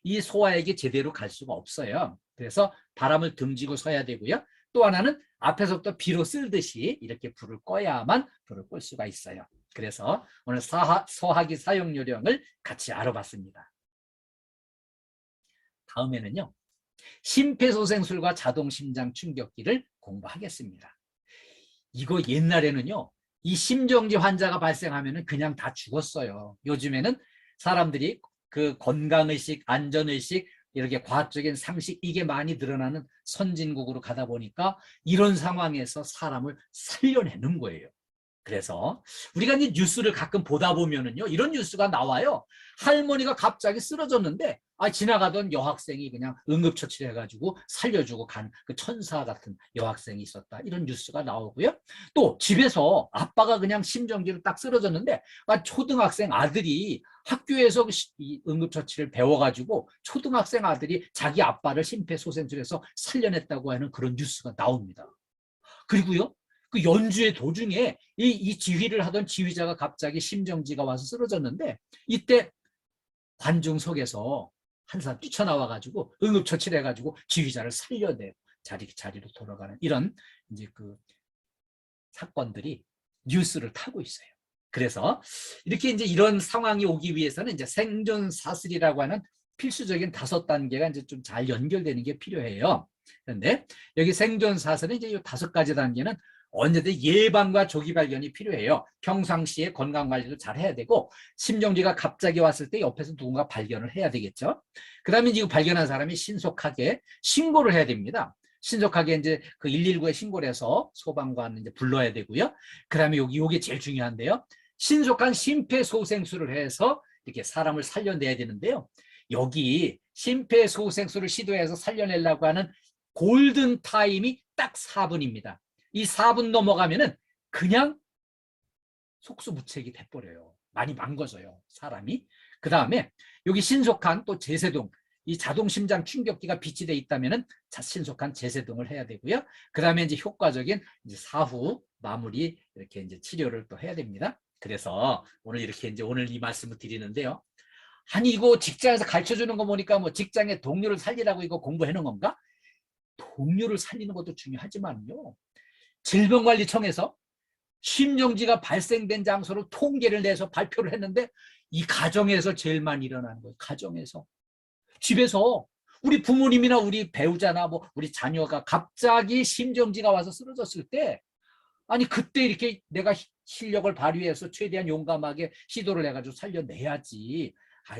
이 소화액이 제대로 갈 수가 없어요. 그래서 바람을 등지고 서야 되고요. 또 하나는 앞에서부터 비로 쓸듯이 이렇게 불을 꺼야만 불을 끌 수가 있어요. 그래서 오늘 소화기 사용 요령을 같이 알아봤습니다. 다음에는요, 심폐소생술과 자동심장 충격기를 공부하겠습니다. 이거 옛날에는요, 이 심정지 환자가 발생하면 그냥 다 죽었어요. 요즘에는 사람들이 그 건강의식, 안전의식, 이렇게 과학적인 상식, 이게 많이 늘어나는 선진국으로 가다 보니까 이런 상황에서 사람을 살려내는 거예요. 그래서 우리가 이제 뉴스를 가끔 보다 보면은요, 이런 뉴스가 나와요. 할머니가 갑자기 쓰러졌는데 지나가던 여학생이 그냥 응급처치해가지고 살려주고 간 그 천사 같은 여학생이 있었다, 이런 뉴스가 나오고요. 또 집에서 아빠가 그냥 심정지로 딱 쓰러졌는데 초등학생 아들이 학교에서 응급처치를 배워가지고 초등학생 아들이 자기 아빠를 심폐소생술해서 살려냈다고 하는 그런 뉴스가 나옵니다. 그리고요, 그 연주의 도중에 이 지휘를 하던 지휘자가 갑자기 심정지가 와서 쓰러졌는데, 이때 관중석에서 한 사람 뛰쳐나와가지고 응급처치를 해가지고 지휘자를 살려내고 자리로 돌아가는 이런 이제 그 사건들이 뉴스를 타고 있어요. 그래서 이렇게 이제 이런 상황이 오기 위해서는 이제 생존 사슬이라고 하는 필수적인 5단계가 이제 좀 잘 연결되는 게 필요해요. 그런데 여기 생존 사슬은 이제 이 5가지 단계는 언제든 예방과 조기 발견이 필요해요. 평상시에 건강관리도 잘 해야 되고, 심정지가 갑자기 왔을 때 옆에서 누군가 발견을 해야 되겠죠. 그 다음에 이거 발견한 사람이 신속하게 신고를 해야 됩니다. 신속하게 이제 그 119에 신고를 해서 소방관 이제 불러야 되고요. 그 다음에 요게 제일 중요한데요. 신속한 심폐소생술을 해서 이렇게 사람을 살려내야 되는데요. 여기 심폐소생술을 시도해서 살려내려고 하는 골든 타임이 딱 4분입니다. 이 4분 넘어가면은 그냥 속수무책이 돼버려요. 많이 망가져요, 사람이. 그 다음에 여기 신속한 또 제세동, 이 자동심장 충격기가 비치돼 있다면은 신속한 제세동을 해야 되고요. 그 다음에 이제 효과적인 이제 사후 마무리 이렇게 이제 치료를 또 해야 됩니다. 그래서 오늘 이렇게 이제 오늘 이 말씀을 드리는데요. 아니 이거 직장에서 가르쳐 주는 거 보니까 뭐 직장의 동료를 살리라고 이거 공부해 놓은 건가? 동료를 살리는 것도 중요하지만요, 질병관리청에서 심정지가 발생된 장소로 통계를 내서 발표를 했는데 이 가정에서 제일 많이 일어나는 거예요. 가정에서. 집에서 우리 부모님이나 우리 배우자나 뭐 우리 자녀가 갑자기 심정지가 와서 쓰러졌을 때, 아니 그때 이렇게 내가 실력을 발휘해서 최대한 용감하게 시도를 해가지고 살려내야지.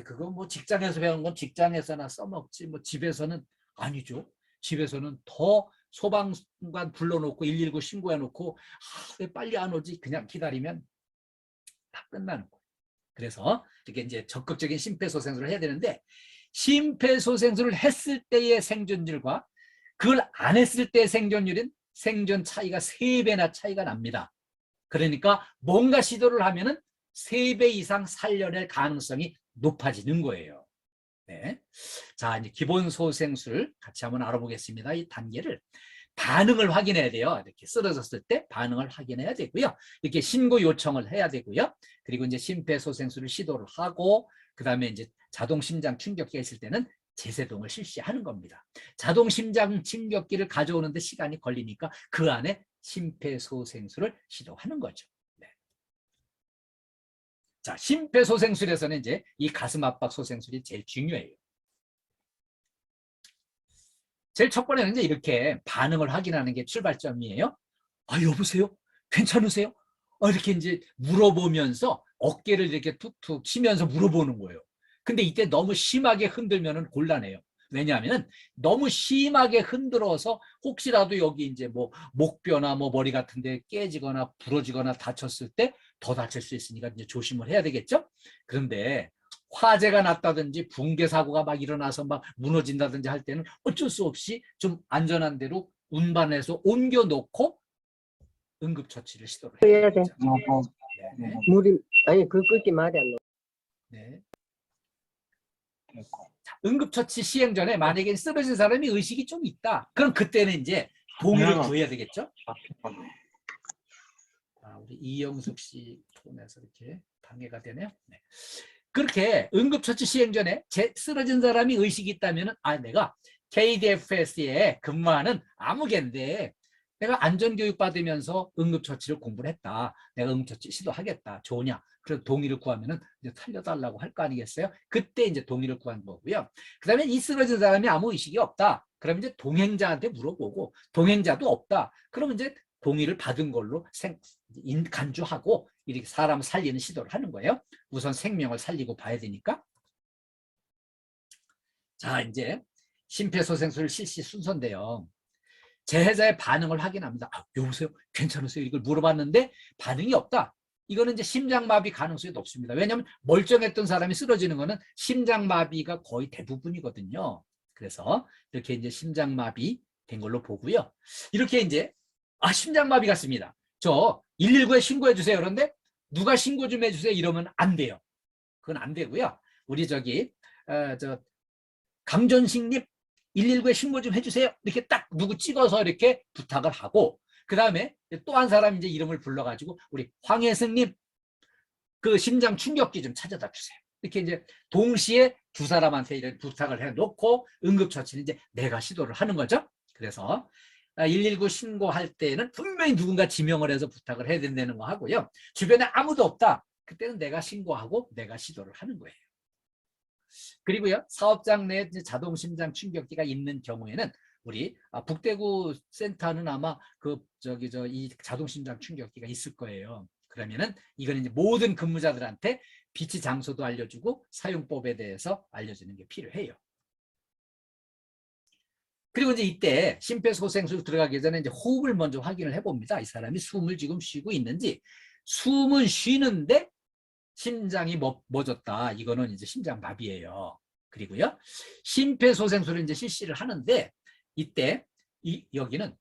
그거 뭐 직장에서 배운 건 직장에서나 써먹지 뭐 집에서는 아니죠. 집에서는 더 소방관 불러놓고 119 신고해놓고 왜 빨리 안 오지, 그냥 기다리면 다 끝나는 거예요. 그래서 이렇게 이제 적극적인 심폐소생술을 해야 되는데, 심폐소생술을 했을 때의 생존율과 그걸 안 했을 때의 생존율은 생존 차이가 3배나 차이가 납니다. 그러니까 뭔가 시도를 하면은 3배 이상 살려낼 가능성이 높아지는 거예요. 네. 자, 이제 기본 소생술 같이 한번 알아보겠습니다. 이 단계를 반응을 확인해야 돼요. 이렇게 쓰러졌을 때 반응을 확인해야 되고요. 이렇게 신고 요청을 해야 되고요. 그리고 이제 심폐소생술을 시도를 하고, 그 다음에 이제 자동심장 충격기가 있을 때는 제세동을 실시하는 겁니다. 자동심장 충격기를 가져오는데 시간이 걸리니까 그 안에 심폐소생술을 시도하는 거죠. 네. 자, 심폐소생술에서는 이제 이 가슴 압박 소생술이 제일 중요해요. 제일 첫 번째는 이제 이렇게 반응을 확인하는 게 출발점이에요. 여보세요? 괜찮으세요? 이렇게 이제 물어보면서 어깨를 이렇게 툭툭 치면서 물어보는 거예요. 근데 이때 너무 심하게 흔들면은 곤란해요. 왜냐하면 너무 심하게 흔들어서 혹시라도 여기 이제 뭐 목뼈나 뭐 머리 같은 데 깨지거나 부러지거나 다쳤을 때 더 다칠 수 있으니까 이제 조심을 해야 되겠죠? 그런데 화재가 났다든지 붕괴 사고가 막 일어나서 막 무너진다든지 할 때는 어쩔 수 없이 좀 안전한 데로 운반해서 옮겨 놓고 응급처치를 시도를 해야 해야 돼. 되겠죠. 네. 물이 아니 그 끓기 말이 안 나. 네. 자, 응급처치 시행 전에 만약에 쓰러진 사람이 의식이 좀 있다. 그럼 그때는 이제 동의를 구해야 되겠죠. 우리 이영숙 씨 폰에서 이렇게 방해가 되네요. 네. 그렇게 응급처치 시행 전에 쓰러진 사람이 의식이 있다면 내가 KDFS에 근무하는 아무개인데 내가 안전교육 받으면서 응급처치를 공부를 했다. 내가 응급처치 시도하겠다. 좋으냐? 그래서 동의를 구하면 이제 살려달라고 할 거 아니겠어요? 그때 이제 동의를 구한 거고요. 그 다음에 이 쓰러진 사람이 아무 의식이 없다. 그러면 이제 동행자한테 물어보고 동행자도 없다. 그러면 이제 동의를 받은 걸로 간주하고 이렇게 사람 살리는 시도를 하는 거예요. 우선 생명을 살리고 봐야 되니까. 자, 이제 심폐소생술 실시 순서인데요. 재해자의 반응을 확인합니다. 여보세요? 괜찮으세요? 이걸 물어봤는데 반응이 없다. 이거는 이제 심장마비 가능성이 높습니다. 왜냐하면 멀쩡했던 사람이 쓰러지는 거는 심장마비가 거의 대부분이거든요. 그래서 이렇게 이제 심장마비 된 걸로 보고요. 이렇게 이제 심장마비 같습니다. 저 119에 신고해 주세요. 그런데 누가 신고 좀 해주세요. 이러면 안 돼요. 그건 안 되고요. 우리 강전식님 119에 신고 좀 해주세요. 이렇게 딱 누구 찍어서 이렇게 부탁을 하고 그 다음에 또 한 사람 이제 이름을 불러가지고 우리 황혜승님 그 심장 충격기 좀 찾아다 주세요. 이렇게 이제 동시에 두 사람한테 이런 부탁을 해놓고 응급처치는 이제 내가 시도를 하는 거죠. 그래서 119 신고할 때는 분명히 누군가 지명을 해서 부탁을 해야 된다는 거 하고요. 주변에 아무도 없다. 그때는 내가 신고하고 내가 시도를 하는 거예요. 그리고요, 사업장 내에 자동 심장 충격기가 있는 경우에는 우리 북대구 센터는 아마 이 자동 심장 충격기가 있을 거예요. 그러면은 이건 이제 모든 근무자들한테 비치 장소도 알려주고 사용법에 대해서 알려주는 게 필요해요. 그리고 이제 이때 심폐소생술 들어가기 전에 이제 호흡을 먼저 확인을 해봅니다. 이 사람이 숨을 지금 쉬고 있는지. 숨은 쉬는데 심장이 멎었다. 이거는 이제 심장마비예요. 그리고요, 심폐소생술을 이제 실시를 하는데 이때 여기는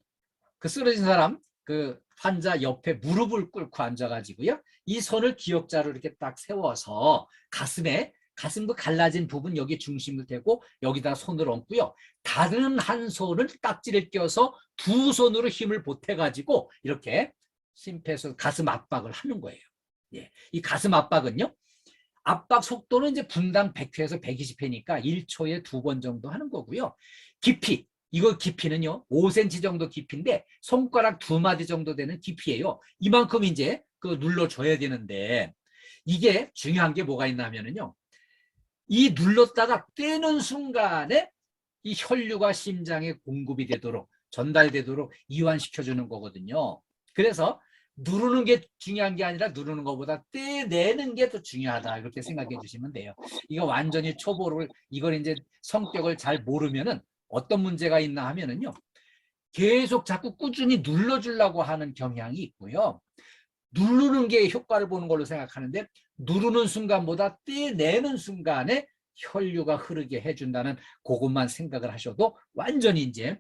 그 쓰러진 사람 그 환자 옆에 무릎을 꿇고 앉아가지고요, 이 손을 기역자로 이렇게 딱 세워서 가슴 갈라진 부분 여기 중심을 대고 여기다 손을 얹고요. 다른 한 손을 딱지를 껴서 두 손으로 힘을 보태가지고 이렇게 가슴 압박을 하는 거예요. 예, 이 가슴 압박은요, 압박 속도는 이제 분당 100회에서 120회니까 1초에 2번 정도 하는 거고요. 깊이는요 5cm 정도 깊이인데 손가락 2마디 정도 되는 깊이예요. 이만큼 이제 눌러줘야 되는데 이게 중요한 게 뭐가 있냐면요, 이 눌렀다가 떼는 순간에 이 혈류가 심장에 공급이 되도록 전달되도록 이완시켜주는 거거든요. 그래서 누르는 게 중요한 게 아니라 누르는 것보다 떼내는 게 더 중요하다, 이렇게 생각해 주시면 돼요. 이거 완전히 초보를 이걸 이제 성격을 잘 모르면은 어떤 문제가 있나 하면은요, 계속 자꾸 꾸준히 눌러주려고 하는 경향이 있고요. 누르는 게 효과를 보는 걸로 생각하는데 누르는 순간보다 떼내는 순간에 혈류가 흐르게 해준다는 그것만 생각을 하셔도 완전히 이제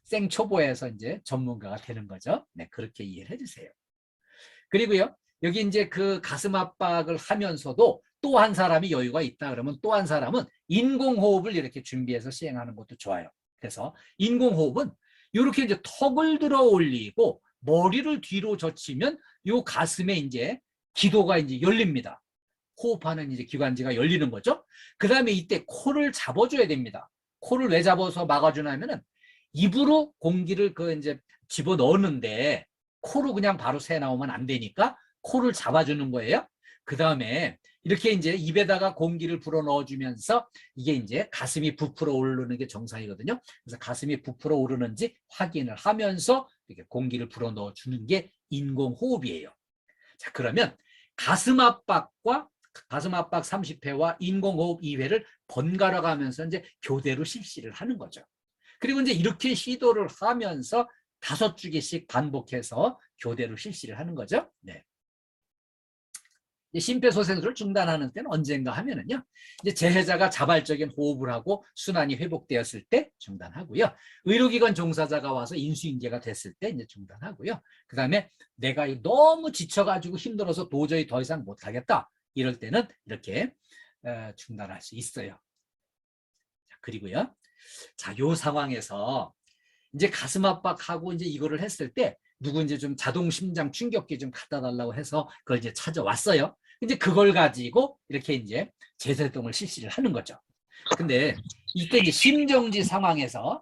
생초보에서 이제 전문가가 되는 거죠. 네, 그렇게 이해를 해주세요. 그리고요, 여기 이제 그 가슴 압박을 하면서도 또 한 사람이 여유가 있다 그러면 또 한 사람은 인공호흡을 이렇게 준비해서 시행하는 것도 좋아요. 그래서 인공호흡은 이렇게 이제 턱을 들어 올리고 머리를 뒤로 젖히면 요 가슴에 이제 기도가 이제 열립니다. 호흡하는 이제 기관지가 열리는 거죠. 그 다음에 이때 코를 잡아줘야 됩니다. 코를 왜 잡아서 막아주냐면은 입으로 공기를 이제 집어 넣었는데 코로 그냥 바로 새 나오면 안 되니까 코를 잡아주는 거예요. 그 다음에 이렇게 이제 입에다가 공기를 불어 넣어주면서 이게 이제 가슴이 부풀어 오르는 게 정상이거든요. 그래서 가슴이 부풀어 오르는지 확인을 하면서 이렇게 공기를 불어 넣어주는 게 인공호흡이에요. 자, 그러면 가슴 압박과 가슴 압박 30회와 인공호흡 2회를 번갈아 가면서 이제 교대로 실시를 하는 거죠. 그리고 이제 이렇게 시도를 하면서 5주기씩 반복해서 교대로 실시를 하는 거죠. 네. 심폐소생술을 중단하는 때는 언젠가 하면은요, 이제 재해자가 자발적인 호흡을 하고 순환이 회복되었을 때 중단하고요. 의료기관 종사자가 와서 인수인계가 됐을 때 이제 중단하고요. 그 다음에 내가 너무 지쳐가지고 힘들어서 도저히 더 이상 못하겠다. 이럴 때는 이렇게 중단할 수 있어요. 자, 그리고요. 자, 요 상황에서 이제 가슴 압박하고 이제 이거를 했을 때 누구 이제 좀 자동 심장 충격기 좀 갖다 달라고 해서 그걸 이제 찾아왔어요. 이제 그걸 가지고 이렇게 이제 제세동을 실시를 하는 거죠. 근데 이때 이제 심정지 상황에서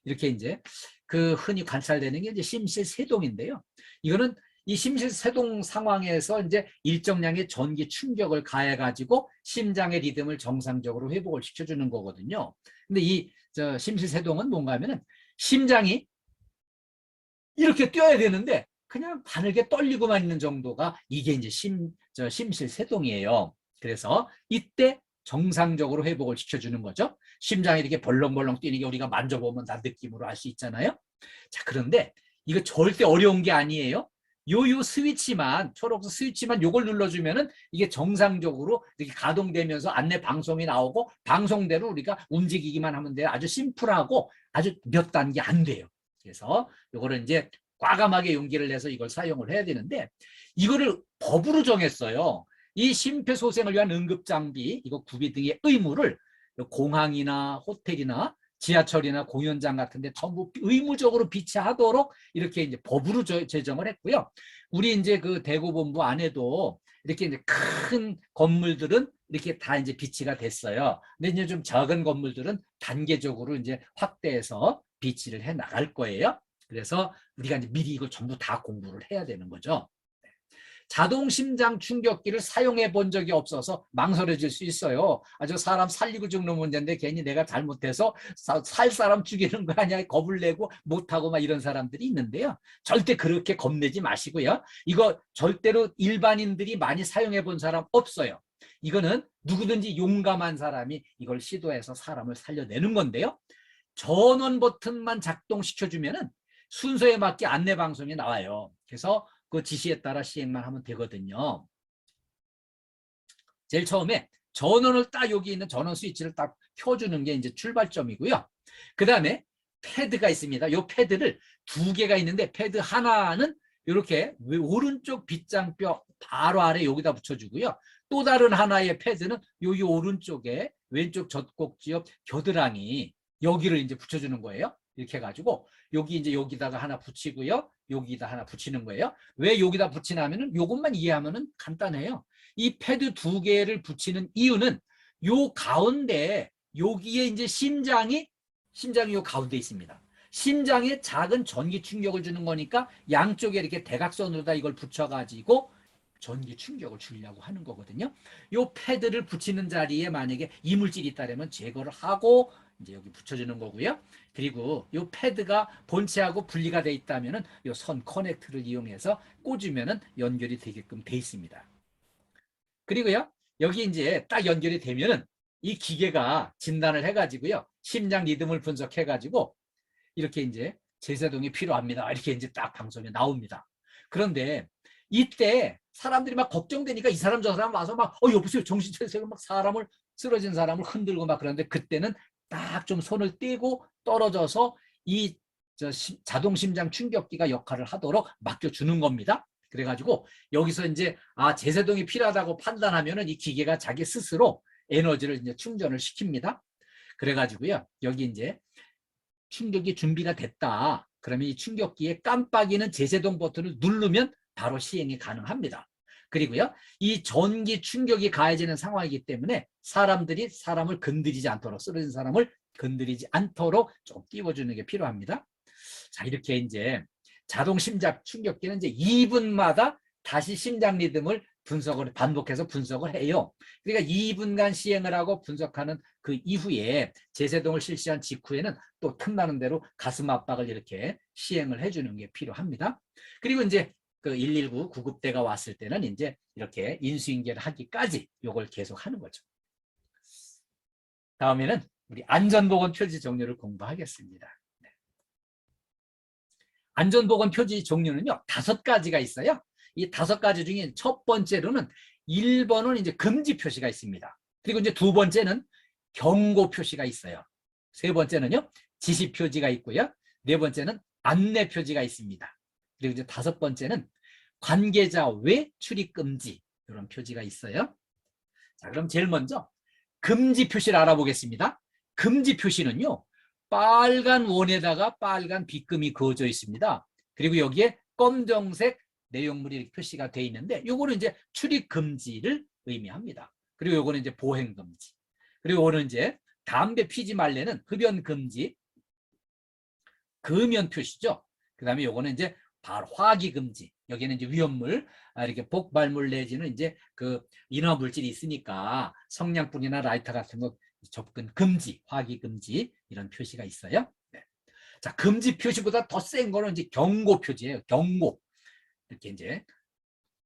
이렇게 이제 그 흔히 관찰되는 게 이제 심실세동인데요. 이거는 이 심실세동 상황에서 이제 일정량의 전기 충격을 가해 가지고 심장의 리듬을 정상적으로 회복을 시켜주는 거거든요. 근데 이 심실세동은 뭔가 하면은 심장이 이렇게 뛰어야 되는데 그냥 바늘게 떨리고만 있는 정도가 이게 이제 심실세동이에요. 그래서 이때 정상적으로 회복을 시켜주는 거죠. 심장이 이렇게 벌렁벌렁 뛰는 게 우리가 만져보면 다 느낌으로 알 수 있잖아요. 자, 그런데 이거 절대 어려운 게 아니에요. 요 스위치만, 초록색 스위치만 요걸 눌러주면은 이게 정상적으로 이렇게 가동되면서 안내 방송이 나오고 방송대로 우리가 움직이기만 하면 돼요. 아주 심플하고 아주 몇 단계 안 돼요. 그래서 요거를 이제 과감하게 용기를 내서 이걸 사용을 해야 되는데 이거를 법으로 정했어요. 이 심폐소생을 위한 응급장비, 이거 구비 등의 의무를 공항이나 호텔이나 지하철이나 공연장 같은 데 전부 의무적으로 비치하도록 이렇게 이제 법으로 제정을 했고요. 우리 이제 그 대구본부 안에도 이렇게 이제 큰 건물들은 이렇게 다 이제 비치가 됐어요. 근데 이제 좀 작은 건물들은 단계적으로 이제 확대해서 비치를 해 나갈 거예요. 그래서 우리가 이제 미리 이걸 전부 다 공부를 해야 되는 거죠. 자동 심장 충격기를 사용해 본 적이 없어서 망설여질 수 있어요. 아주 사람 살리고 죽는 문제인데 괜히 내가 잘못해서 살 사람 죽이는 거 아니야 겁을 내고 못하고 막 이런 사람들이 있는데요. 절대 그렇게 겁내지 마시고요. 이거 절대로 일반인들이 많이 사용해 본 사람 없어요. 이거는 누구든지 용감한 사람이 이걸 시도해서 사람을 살려내는 건데요. 전원 버튼만 작동시켜주면은 순서에 맞게 안내 방송이 나와요. 그래서 그 지시에 따라 시행만 하면 되거든요. 제일 처음에 전원을 딱 여기 있는 전원 스위치를 딱 켜주는 게 이제 출발점이고요. 그 다음에 패드가 있습니다. 이 패드를 2개가 있는데 패드 하나는 이렇게 오른쪽 빗장뼈 바로 아래 여기다 붙여주고요. 또 다른 하나의 패드는 여기 오른쪽에 왼쪽 젖꼭지 옆 겨드랑이 여기를 이제 붙여주는 거예요. 이렇게 해가지고 여기 이제 여기다가 하나 붙이고요. 여기다 하나 붙이는 거예요. 왜 여기다 붙이냐면은 요것만 이해하면은 간단해요. 이 패드 2개를 붙이는 이유는 요 가운데 여기에 이제 심장이 요 가운데 있습니다. 심장에 작은 전기 충격을 주는 거니까 양쪽에 이렇게 대각선으로다 이걸 붙여가지고 전기 충격을 주려고 하는 거거든요. 요 패드를 붙이는 자리에 만약에 이물질이 있다면 제거를 하고 이제 여기 붙여주는 거고요. 그리고 이 패드가 본체하고 분리가 돼 있다면은 이 선 커넥터를 이용해서 꽂으면은 연결이 되게끔 돼 있습니다. 그리고요, 여기 이제 딱 연결이 되면은 이 기계가 진단을 해가지고요, 심장 리듬을 분석해가지고 이렇게 이제 제세동이 필요합니다. 이렇게 이제 딱 방송에 나옵니다. 그런데 이때 사람들이 막 걱정되니까 이 사람 저 사람 와서 막 여보세요 정신 차리세요 막 사람을 쓰러진 사람을 흔들고 막 그러는데 그때는 딱 좀 손을 떼고 떨어져서 이 자동 심장 충격기가 역할을 하도록 맡겨주는 겁니다. 그래가지고 여기서 이제 제세동이 필요하다고 판단하면은 이 기계가 자기 스스로 에너지를 이제 충전을 시킵니다. 그래가지고요 여기 이제 충격이 준비가 됐다. 그러면 이 충격기에 깜빡이는 제세동 버튼을 누르면 바로 시행이 가능합니다. 그리고요, 이 전기 충격이 가해지는 상황이기 때문에 사람들이 사람을 건드리지 않도록, 쓰러진 사람을 건드리지 않도록 좀 띄워주는 게 필요합니다. 자, 이렇게 이제 자동 심장 충격기는 이제 2분마다 다시 심장 리듬을 반복해서 분석을 해요. 그러니까 2분간 시행을 하고 분석하는 그 이후에 제세동을 실시한 직후에는 또 틈나는 대로 가슴 압박을 이렇게 시행을 해주는 게 필요합니다. 그리고 이제 그 119 구급대가 왔을 때는 이제 이렇게 인수인계를 하기까지 요걸 계속 하는 거죠. 다음에는 우리 안전보건 표지 종류를 공부하겠습니다. 네. 안전보건 표지 종류는요, 5가지가 있어요. 이 5가지 중에 첫 번째로는 1번은 이제 금지 표시가 있습니다. 그리고 이제 두 번째는 경고 표시가 있어요. 세 번째는요, 지시 표지가 있고요. 네 번째는 안내 표지가 있습니다. 그리고 이제 5번째는 관계자 외 출입 금지 이런 표지가 있어요. 자, 그럼 제일 먼저 금지 표시를 알아보겠습니다. 금지 표시는요, 빨간 원에다가 빨간 빗금이 그어져 있습니다. 그리고 여기에 검정색 내용물이 표시가 되어 있는데 요거는 이제 출입 금지를 의미합니다. 그리고 요거는 이제 보행 금지. 그리고 요거는 이제 담배 피지 말래는 흡연 금지, 금연 표시죠. 그다음에 요거는 이제 화기 금지. 여기는 이제 위험물, 이렇게 폭발물 내지는 이제 그 인화 물질이 있으니까 성냥불이나 라이터 같은 거 접근 금지, 화기 금지 이런 표시가 있어요. 네. 자, 금지 표시보다 더 센 거는 이제 경고 표지예요. 경고. 이렇게 이제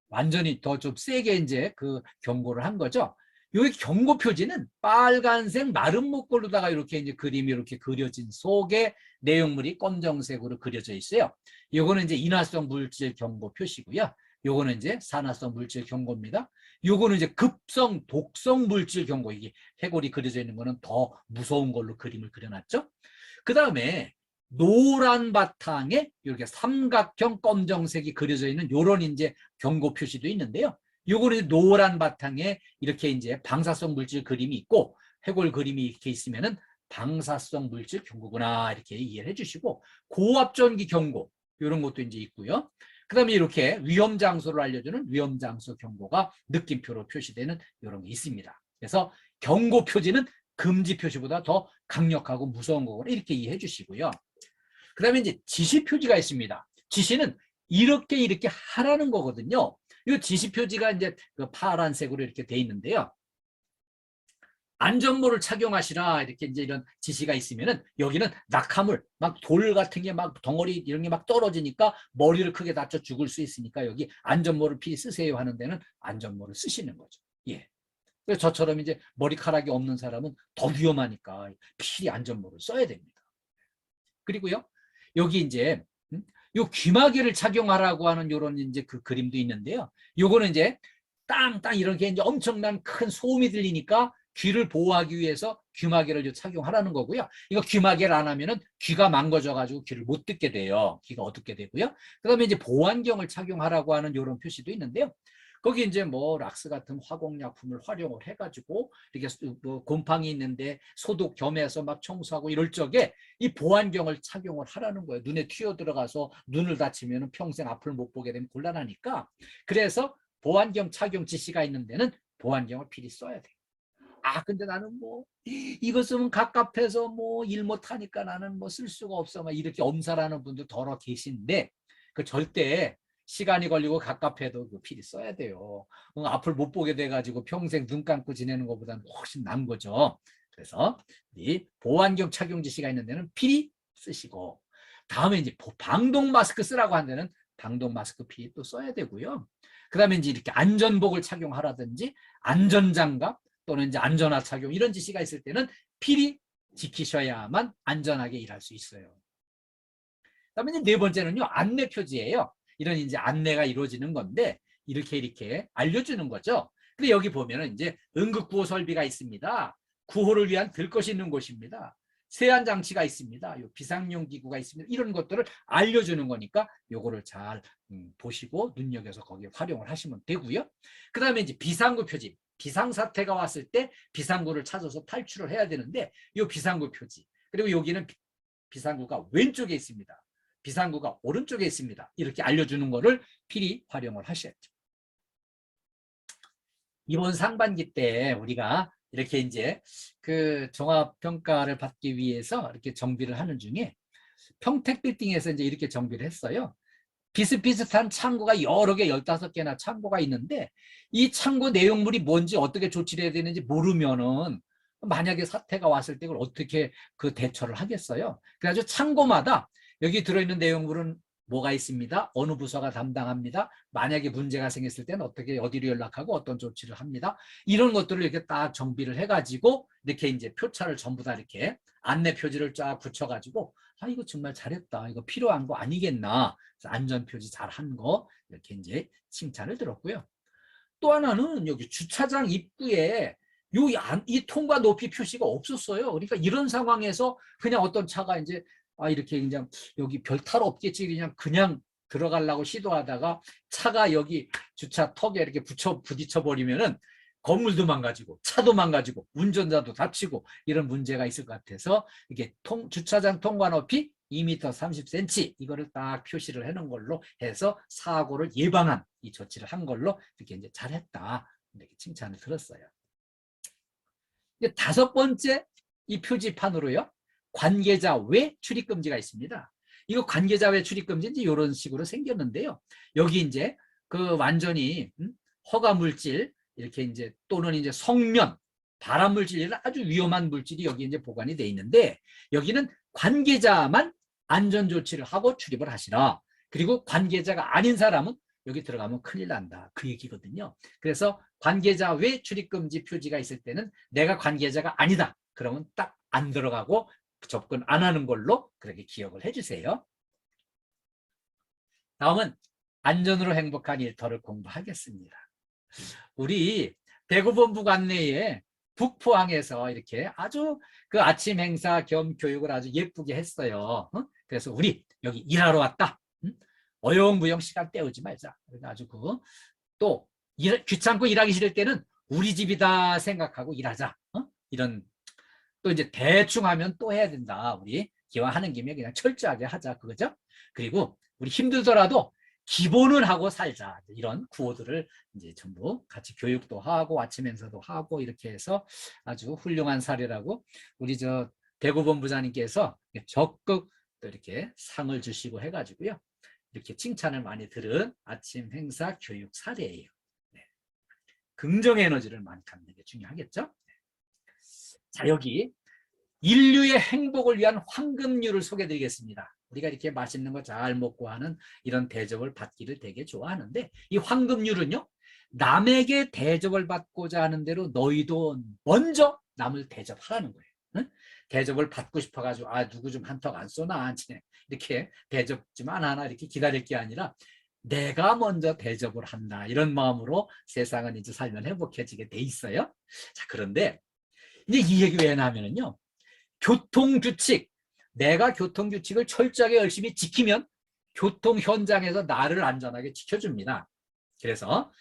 완전히 더 좀 세게 이제 그 경고를 한 거죠. 여기 경고 표지는 빨간색 마른 목걸로다가 이렇게 이제 그림이 이렇게 그려진 속에 내용물이 검정색으로 그려져 있어요. 요거는 이제 인화성 물질 경고 표시고요. 요거는 이제 산화성 물질 경고입니다. 요거는 이제 급성 독성 물질 경고. 이게 해골이 그려져 있는 거는 더 무서운 걸로 그림을 그려놨죠. 그 다음에 노란 바탕에 이렇게 삼각형 검정색이 그려져 있는 요런 이제 경고 표시도 있는데요. 요거는 노란 바탕에 이렇게 이제 방사성 물질 그림이 있고 해골 그림이 이렇게 있으면은 방사성 물질 경고구나 이렇게 이해를 해주시고, 고압전기 경고 이런 것도 이제 있고요. 그다음에 이렇게 위험 장소를 알려주는 위험 장소 경고가 느낌표로 표시되는 이런 게 있습니다. 그래서 경고 표지는 금지 표시보다 더 강력하고 무서운 거구나 이렇게 이해해 주시고요. 그다음에 이제 지시 표지가 있습니다. 지시는 이렇게 하라는 거거든요. 이 지시 표지가 이제 그 파란색으로 이렇게 돼 있는데요. 안전모를 착용하시라 이렇게 이제 이런 지시가 있으면은 여기는 낙하물 막 돌 같은 게 막 덩어리 이런 게 막 떨어지니까 머리를 크게 다쳐 죽을 수 있으니까 여기 안전모를 필히 쓰세요 하는 데는 안전모를 쓰시는 거죠. 예. 그래서 저처럼 이제 머리카락이 없는 사람은 더 위험하니까 필히 안전모를 써야 됩니다. 그리고요, 여기 이제 요 귀마개를 착용하라고 하는 요런 이제 그 그림도 있는데요. 요거는 이제 땅땅 이렇게 이제 엄청난 큰 소음이 들리니까 귀를 보호하기 위해서 귀마개를 착용하라는 거고요. 이거 귀마개를 안 하면은 귀가 망가져가지고 귀를 못 듣게 돼요. 귀가 어둡게 되고요. 그다음에 이제 보안경을 착용하라고 하는 이런 표시도 있는데요. 거기 이제 뭐 락스 같은 화공약품을 활용을 해가지고 이렇게 뭐 곰팡이 있는데 소독 겸해서 막 청소하고 이럴 적에 이 보안경을 착용을 하라는 거예요. 눈에 튀어 들어가서 눈을 다치면 평생 앞을 못 보게 되면 곤란하니까. 그래서 보안경 착용 지시가 있는 데는 보안경을 필히 써야 돼요. 아, 근데 나는 뭐 이거 쓰면 갑갑해서 뭐 일 못하니까 나는 뭐 쓸 수가 없어 막 이렇게 엄살하는 분들 더러 계신데, 그 절대 시간이 걸리고 갑갑해도 그 필히 써야 돼요. 앞을 못 보게 돼가지고 평생 눈 감고 지내는 것보다는 훨씬 나은 거죠. 그래서 이 보안경 착용 지시가 있는 데는 필히 쓰시고, 다음에 이제 방독 마스크 쓰라고 한 데는 방독 마스크 필히 또 써야 되고요. 그 다음에 이제 이렇게 안전복을 착용하라든지 안전장갑 또는 이제 안전화 착용 이런 지시가 있을 때는 필히 지키셔야만 안전하게 일할 수 있어요. 그다음에 이제 네 번째는요, 안내 표지예요. 이런 이제 안내가 이루어지는 건데 이렇게 알려주는 거죠. 근데 여기 보면은 이제 응급구호 설비가 있습니다. 구호를 위한 들것이 있는 곳입니다. 세안 장치가 있습니다. 비상용 기구가 있습니다. 이런 것들을 알려주는 거니까 요거를 잘 보시고 눈여겨서 거기에 활용을 하시면 되고요. 그다음에 이제 비상구 표지. 비상사태가 왔을 때 비상구를 찾아서 탈출을 해야 되는데 이 비상구 표지. 그리고 여기는 비상구가 왼쪽에 있습니다. 비상구가 오른쪽에 있습니다. 이렇게 알려주는 거를 필히 활용을 하셔야죠. 이번 상반기 때 우리가 이렇게 이제 그 종합평가를 받기 위해서 이렇게 정비를 하는 중에 평택빌딩에서 이제 이렇게 정비를 했어요. 비슷비슷한 창고가 여러 개 15개나 창고가 있는데 이 창고 내용물이 뭔지 어떻게 조치를 해야 되는지 모르면은 만약에 사태가 왔을 때 그걸 어떻게 그 대처를 하겠어요. 그래가지고 창고마다 여기 들어있는 내용물은 뭐가 있습니다. 어느 부서가 담당합니다. 만약에 문제가 생겼을 때는 어떻게 어디로 연락하고 어떤 조치를 합니다. 이런 것들을 이렇게 딱 정비를 해가지고 이렇게 이제 표차를 전부 다 이렇게 안내 표지를 쫙 붙여가지고 아 이거 정말 잘했다. 이거 필요한 거 아니겠나. 안전 표지 잘한 거 이렇게 이제 칭찬을 들었고요. 또 하나는 여기 주차장 입구에 이 통과 높이 표시가 없었어요. 그러니까 이런 상황에서 그냥 어떤 차가 이제 아 이렇게 그냥 여기 별 탈 없겠지 그냥 들어가려고 시도하다가 차가 여기 주차 턱에 이렇게 부딪혀 버리면은 건물도 망가지고 차도 망가지고 운전자도 다치고 이런 문제가 있을 것 같아서 이게 주차장 통과 높이 2m 30cm 이거를 딱 표시를 해놓은 걸로 해서 사고를 예방한 이 조치를 한 걸로 이렇게 이제 잘했다 이렇게 칭찬을 들었어요. 이제 5번째 이 표지판으로요. 관계자 외 출입 금지가 있습니다. 이거 관계자 외 출입 금지인지 이런 식으로 생겼는데요. 여기 이제 그 완전히 허가 물질 이렇게 이제 또는 이제 성면 발암 물질이나 아주 위험한 물질이 여기 이제 보관이 돼 있는데 여기는 관계자만 안전 조치를 하고 출입을 하시라. 그리고 관계자가 아닌 사람은 여기 들어가면 큰일 난다. 그 얘기거든요. 그래서 관계자 외 출입 금지 표지가 있을 때는 내가 관계자가 아니다. 그러면 딱 안 들어가고 접근 안 하는 걸로 그렇게 기억을 해주세요. 다음은 안전으로 행복한 일터를 공부하겠습니다. 우리 대구본부 관내에 북포항에서 이렇게 아주 그 아침 행사 겸 교육을 아주 예쁘게 했어요. 그래서 우리 여기 일하러 왔다. 어영부영 시간 때우지 말자. 그래가지고 또 귀찮고 일하기 싫을 때는 우리 집이다 생각하고 일하자. 이런 또 이제 대충 하면 또 해야 된다. 우리 기왕 하는 김에 그냥 철저하게 하자. 그거죠? 그리고 우리 힘들더라도 기본을 하고 살자. 이런 구호들을 이제 전부 같이 교육도 하고 아침 행사도 하고 이렇게 해서 아주 훌륭한 사례라고 우리 저 대구본부장님께서 적극 또 이렇게 상을 주시고 해가지고요. 이렇게 칭찬을 많이 들은 아침 행사 교육 사례예요. 네. 긍정 에너지를 많이 갖는 게 중요하겠죠? 자, 여기 인류의 행복을 위한 황금류를 소개해드리겠습니다. 우리가 이렇게 맛있는 거 잘 먹고 하는 이런 대접을 받기를 되게 좋아하는데 이 황금류는요. 남에게 대접을 받고자 하는 대로 너희도 먼저 남을 대접하라는 거예요. 응? 대접을 받고 싶어가지고 아 누구 좀 한턱 안 쏘나 이렇게 대접 좀 안 하나 이렇게 기다릴 게 아니라 내가 먼저 대접을 한다. 이런 마음으로 세상은 이제 살면 행복해지게 돼 있어요. 자, 그런데 이제 이 얘기 왜 나면은요. 교통규칙, 내가 교통규칙을 철저하게 열심히 지키면 교통 현장에서 나를 안전하게 지켜줍니다. 그래서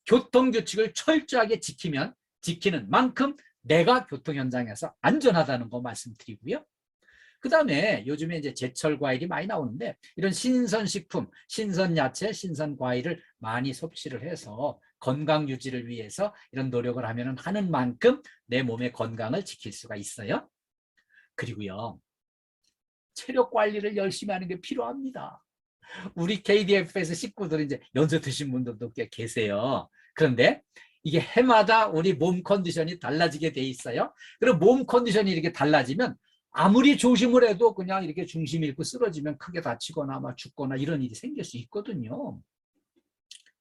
교통규칙을 철저하게 지키는 만큼 내가 교통 현장에서 안전하다는 거 말씀드리고요. 그 다음에 요즘에 이제 제철 과일이 많이 나오는데 이런 신선식품, 신선야채, 신선과일을 많이 섭취를 해서 건강 유지를 위해서 이런 노력을 하는 만큼 내 몸의 건강을 지킬 수가 있어요. 그리고요. 체력 관리를 열심히 하는 게 필요합니다. 우리 KDF에서 식구들 이제 연세 드신 분들도 꽤 계세요. 그런데 이게 해마다 우리 몸 컨디션이 달라지게 돼 있어요. 그럼 몸 컨디션이 이렇게 달라지면 아무리 조심을 해도 그냥 이렇게 중심 잃고 쓰러지면 크게 다치거나 막 죽거나 이런 일이 생길 수 있거든요.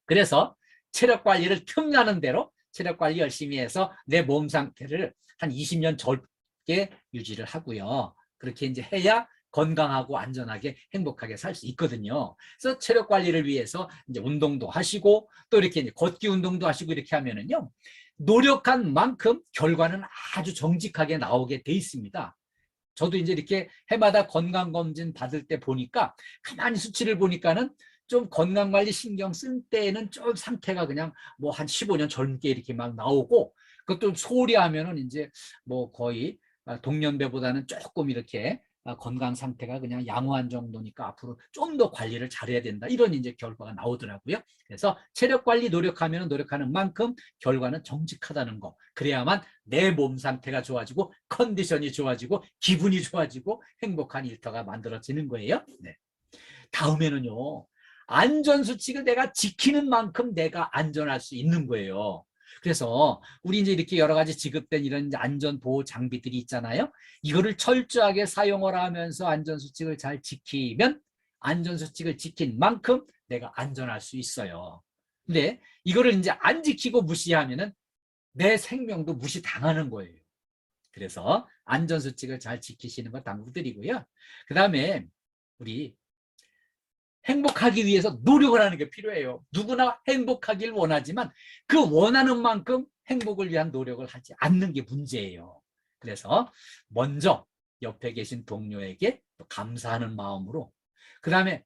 그래서 체력 관리를 틈나는 대로 체력 관리 열심히 해서 내 몸 상태를 한 20년 젊게 유지를 하고요. 그렇게 이제 해야 건강하고 안전하게 행복하게 살 수 있거든요. 그래서 체력 관리를 위해서 이제 운동도 하시고 또 이렇게 이제 걷기 운동도 하시고 이렇게 하면은요. 노력한 만큼 결과는 아주 정직하게 나오게 돼 있습니다. 저도 이제 이렇게 해마다 건강검진 받을 때 보니까 가만히 수치를 보니까는 좀 건강관리 신경 쓸 때에는 좀 상태가 그냥 뭐 한 15년 젊게 이렇게 막 나오고 그것도 소홀히 하면은 이제 뭐 거의 동년배보다는 조금 이렇게 건강 상태가 그냥 양호한 정도니까 앞으로 좀 더 관리를 잘해야 된다. 이런 이제 결과가 나오더라고요. 그래서 체력 관리 노력하면 노력하는 만큼 결과는 정직하다는 거. 그래야만 내 몸 상태가 좋아지고 컨디션이 좋아지고 기분이 좋아지고 행복한 일터가 만들어지는 거예요. 네. 다음에는요. 안전수칙을 내가 지키는 만큼 내가 안전할 수 있는 거예요. 그래서 우리 이제 이렇게 여러 가지 지급된 이런 안전보호 장비들이 있잖아요. 이거를 철저하게 사용을 하면서 안전수칙을 잘 지키면 안전수칙을 지킨 만큼 내가 안전할 수 있어요. 근데 이거를 이제 안 지키고 무시하면은 내 생명도 무시당하는 거예요. 그래서 안전수칙을 잘 지키시는 거 당부드리고요. 그 다음에 우리 행복하기 위해서 노력을 하는 게 필요해요. 누구나 행복하길 원하지만 그 원하는 만큼 행복을 위한 노력을 하지 않는 게 문제예요. 그래서 먼저 옆에 계신 동료에게 감사하는 마음으로, 그 다음에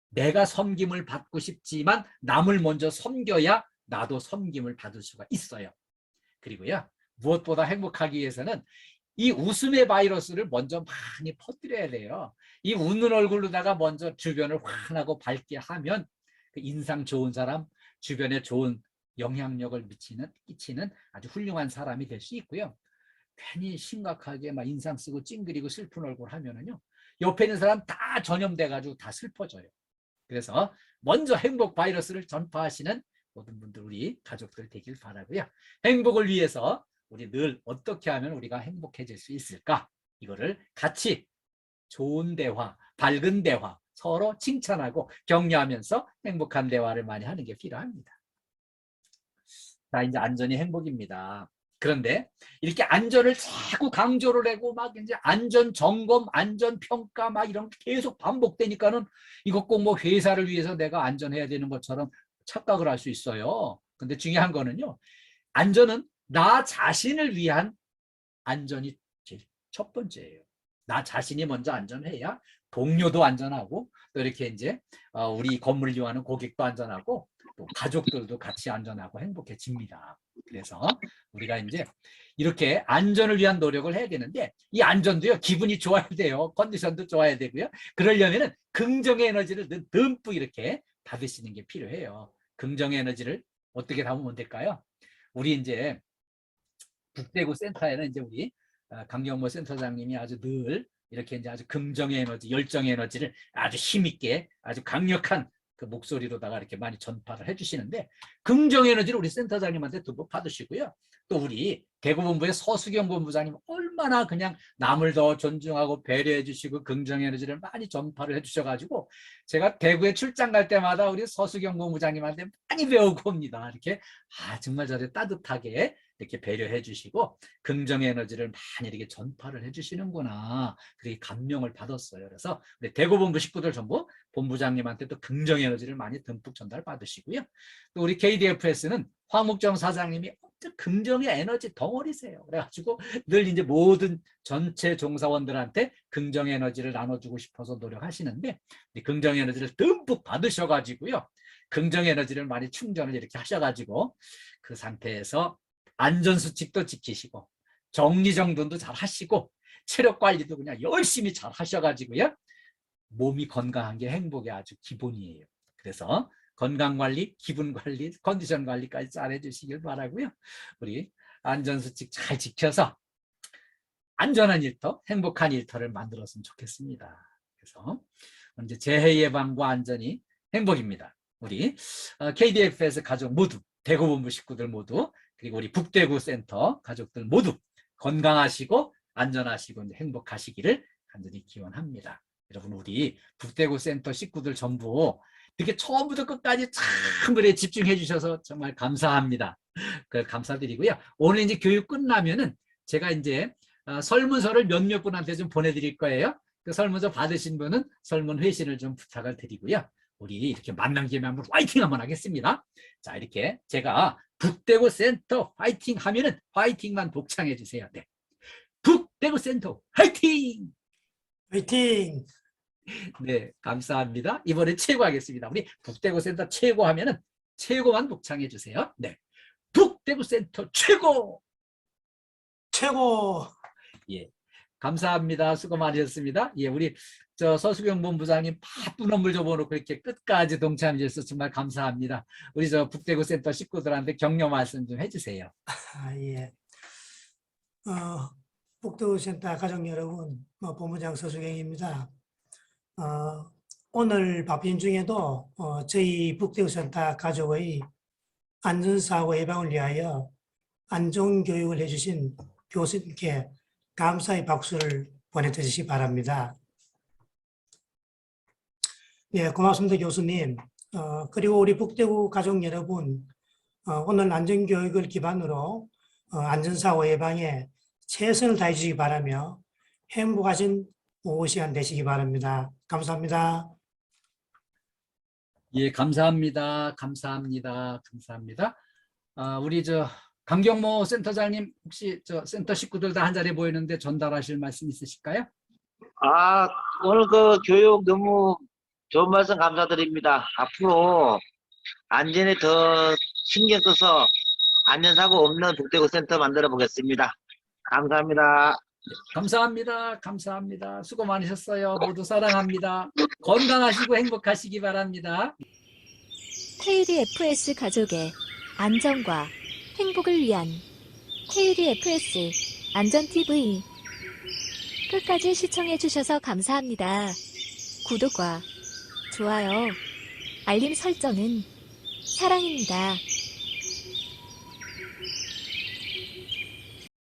내가 섬김을 받고 싶지만 남을 먼저 섬겨야 나도 섬김을 받을 수가 있어요. 그리고요, 무엇보다 행복하기 위해서는 이 웃음의 바이러스를 먼저 많이 퍼뜨려야 돼요. 이 웃는 얼굴로다가 먼저 주변을 환하고 밝게 하면 그 인상 좋은 사람, 주변에 좋은 영향력을 끼치는 아주 훌륭한 사람이 될 수 있고요. 괜히 심각하게 막 인상 쓰고 찡그리고 슬픈 얼굴 하면은요, 옆에 있는 사람 다 전염돼가지고 다 슬퍼져요. 그래서 먼저 행복 바이러스를 전파하시는 모든 분들, 우리 가족들 되길 바라고요. 행복을 위해서 우리 늘 어떻게 하면 우리가 행복해질 수 있을까? 이거를 같이 좋은 대화, 밝은 대화, 서로 칭찬하고 격려하면서 행복한 대화를 많이 하는 게 필요합니다. 자, 이제 안전이 행복입니다. 그런데 이렇게 안전을 자꾸 강조를 하고 막 이제 안전 점검, 안전 평가 막 이런 게 계속 반복되니까는 이거 꼭 뭐 회사를 위해서 내가 안전해야 되는 것처럼 착각을 할 수 있어요. 근데 중요한 거는요, 안전은 나 자신을 위한 안전이 제일 첫 번째예요. 나 자신이 먼저 안전해야 동료도 안전하고, 또 이렇게 이제 우리 건물 이용하는 고객도 안전하고, 또 가족들도 같이 안전하고 행복해집니다. 그래서 우리가 이제 이렇게 안전을 위한 노력을 해야 되는데, 이 안전도요, 기분이 좋아야 돼요. 컨디션도 좋아야 되고요. 그러려면은 긍정의 에너지를 듬뿍 이렇게 받으시는 게 필요해요. 긍정의 에너지를 어떻게 담으면 될까요? 우리 이제 북대구 센터에는 이제 우리 강경모 센터장님이 아주 늘 이렇게 이제 아주 긍정의 에너지, 열정의 에너지를 아주 힘있게 아주 강력한 그 목소리로다가 이렇게 많이 전파를 해주시는데, 긍정 에너지를 우리 센터장님한테 듬뿍 받으시고요. 또 우리 대구본부의 서수경 본부장님 얼마나 그냥 남을 더 존중하고 배려해 주시고 긍정 에너지를 많이 전파를 해주셔가지고 제가 대구에 출장 갈 때마다 우리 서수경 본부장님한테 많이 배우고 옵니다. 이렇게 정말 저를 따뜻하게 이렇게 배려해 주시고 긍정의 에너지를 많이 이렇게 전파를 해 주시는구나, 그렇게 감명을 받았어요. 그래서 우리 대구본부 식구들 전부 본부장님한테 또 긍정의 에너지를 많이 듬뿍 전달 받으시고요. 또 우리 KDFS는 황묵정 사장님이 긍정의 에너지 덩어리세요. 그래가지고 늘 이제 모든 전체 종사원들한테 긍정의 에너지를 나눠주고 싶어서 노력하시는데, 긍정의 에너지를 듬뿍 받으셔가지고요, 긍정의 에너지를 많이 충전을 이렇게 하셔가지고 그 상태에서 안전수칙도 지키시고 정리정돈도 잘 하시고 체력 관리도 그냥 열심히 잘 하셔가지고요, 몸이 건강한 게 행복의 아주 기본이에요. 그래서 건강관리, 기분관리, 컨디션 관리까지 잘 해주시길 바라고요. 우리 안전수칙 잘 지켜서 안전한 일터, 행복한 일터를 만들었으면 좋겠습니다. 그래서 이제 재해 예방과 안전이 행복입니다. 우리 KDFS 가족 모두, 대구본부 식구들 모두, 그리고 우리 북대구 센터 가족들 모두 건강하시고 안전하시고 행복하시기를 간절히 기원합니다. 여러분, 우리 북대구 센터 식구들 전부 이렇게 처음부터 끝까지 참 그래 집중해 주셔서 정말 감사합니다. 감사드리고요. 오늘 이제 교육 끝나면은 제가 이제 설문서를 몇몇 분한테 좀 보내드릴 거예요. 그 설문서 받으신 분은 설문 회신을 좀 부탁을 드리고요. 우리 이렇게 만난 김에 한번 화이팅 한번 하겠습니다. 자, 이렇게 제가 북대구 센터 화이팅 하면은 화이팅만 독창해 주세요. 네. 북대구 센터 화이팅! 화이팅! 네, 감사합니다. 이번에 최고 하겠습니다. 우리 북대구 센터 최고 하면은 최고만 독창해 주세요. 네. 북대구 센터 최고! 최고! 예. 감사합니다. 수고 많으셨습니다. 예, 우리 서수경 본부장님 바쁜 업무 접어놓고 이렇게 끝까지 동참해 주셔서 정말 감사합니다. 우리 북대구 센터 식구들한테 격려 말씀 좀 해주세요. 예. 북대구 센터 가족 여러분, 본부장 서수경입니다. 오늘 바쁜 중에도 저희 북대구 센터 가족의 안전사고 예방을 위하여 안전교육을 해주신 교수님께 감사의 박수를 보내드리시기 바랍니다. 예, 고맙습니다, 교수님. 그리고 우리 북대구 가족 여러분, 오늘 안전교육을 기반으로 안전사고 예방에 최선을 다해 주시기 바라며 행복하신 오후 시간 되시기 바랍니다. 감사합니다. 예, 감사합니다. 감사합니다. 감사합니다. 우리 강경모 센터장님 혹시 센터 식구들 다 한 자리에 모이는데 전달하실 말씀 있으실까요? 오늘 그 교육 너무 좋은 말씀 감사드립니다. 앞으로 안전에 더 신경 써서 안전사고 없는 북대구 센터 만들어 보겠습니다. 감사합니다. 감사합니다. 감사합니다. 수고 많으셨어요. 모두 사랑합니다. 건강하시고 행복하시기 바랍니다. 테일이 FS 가족의 안전과 행복을 위한 테일이 FS 안전TV 끝까지 시청해주셔서 감사합니다. 구독과 좋아요, 알림 설정은 사랑입니다.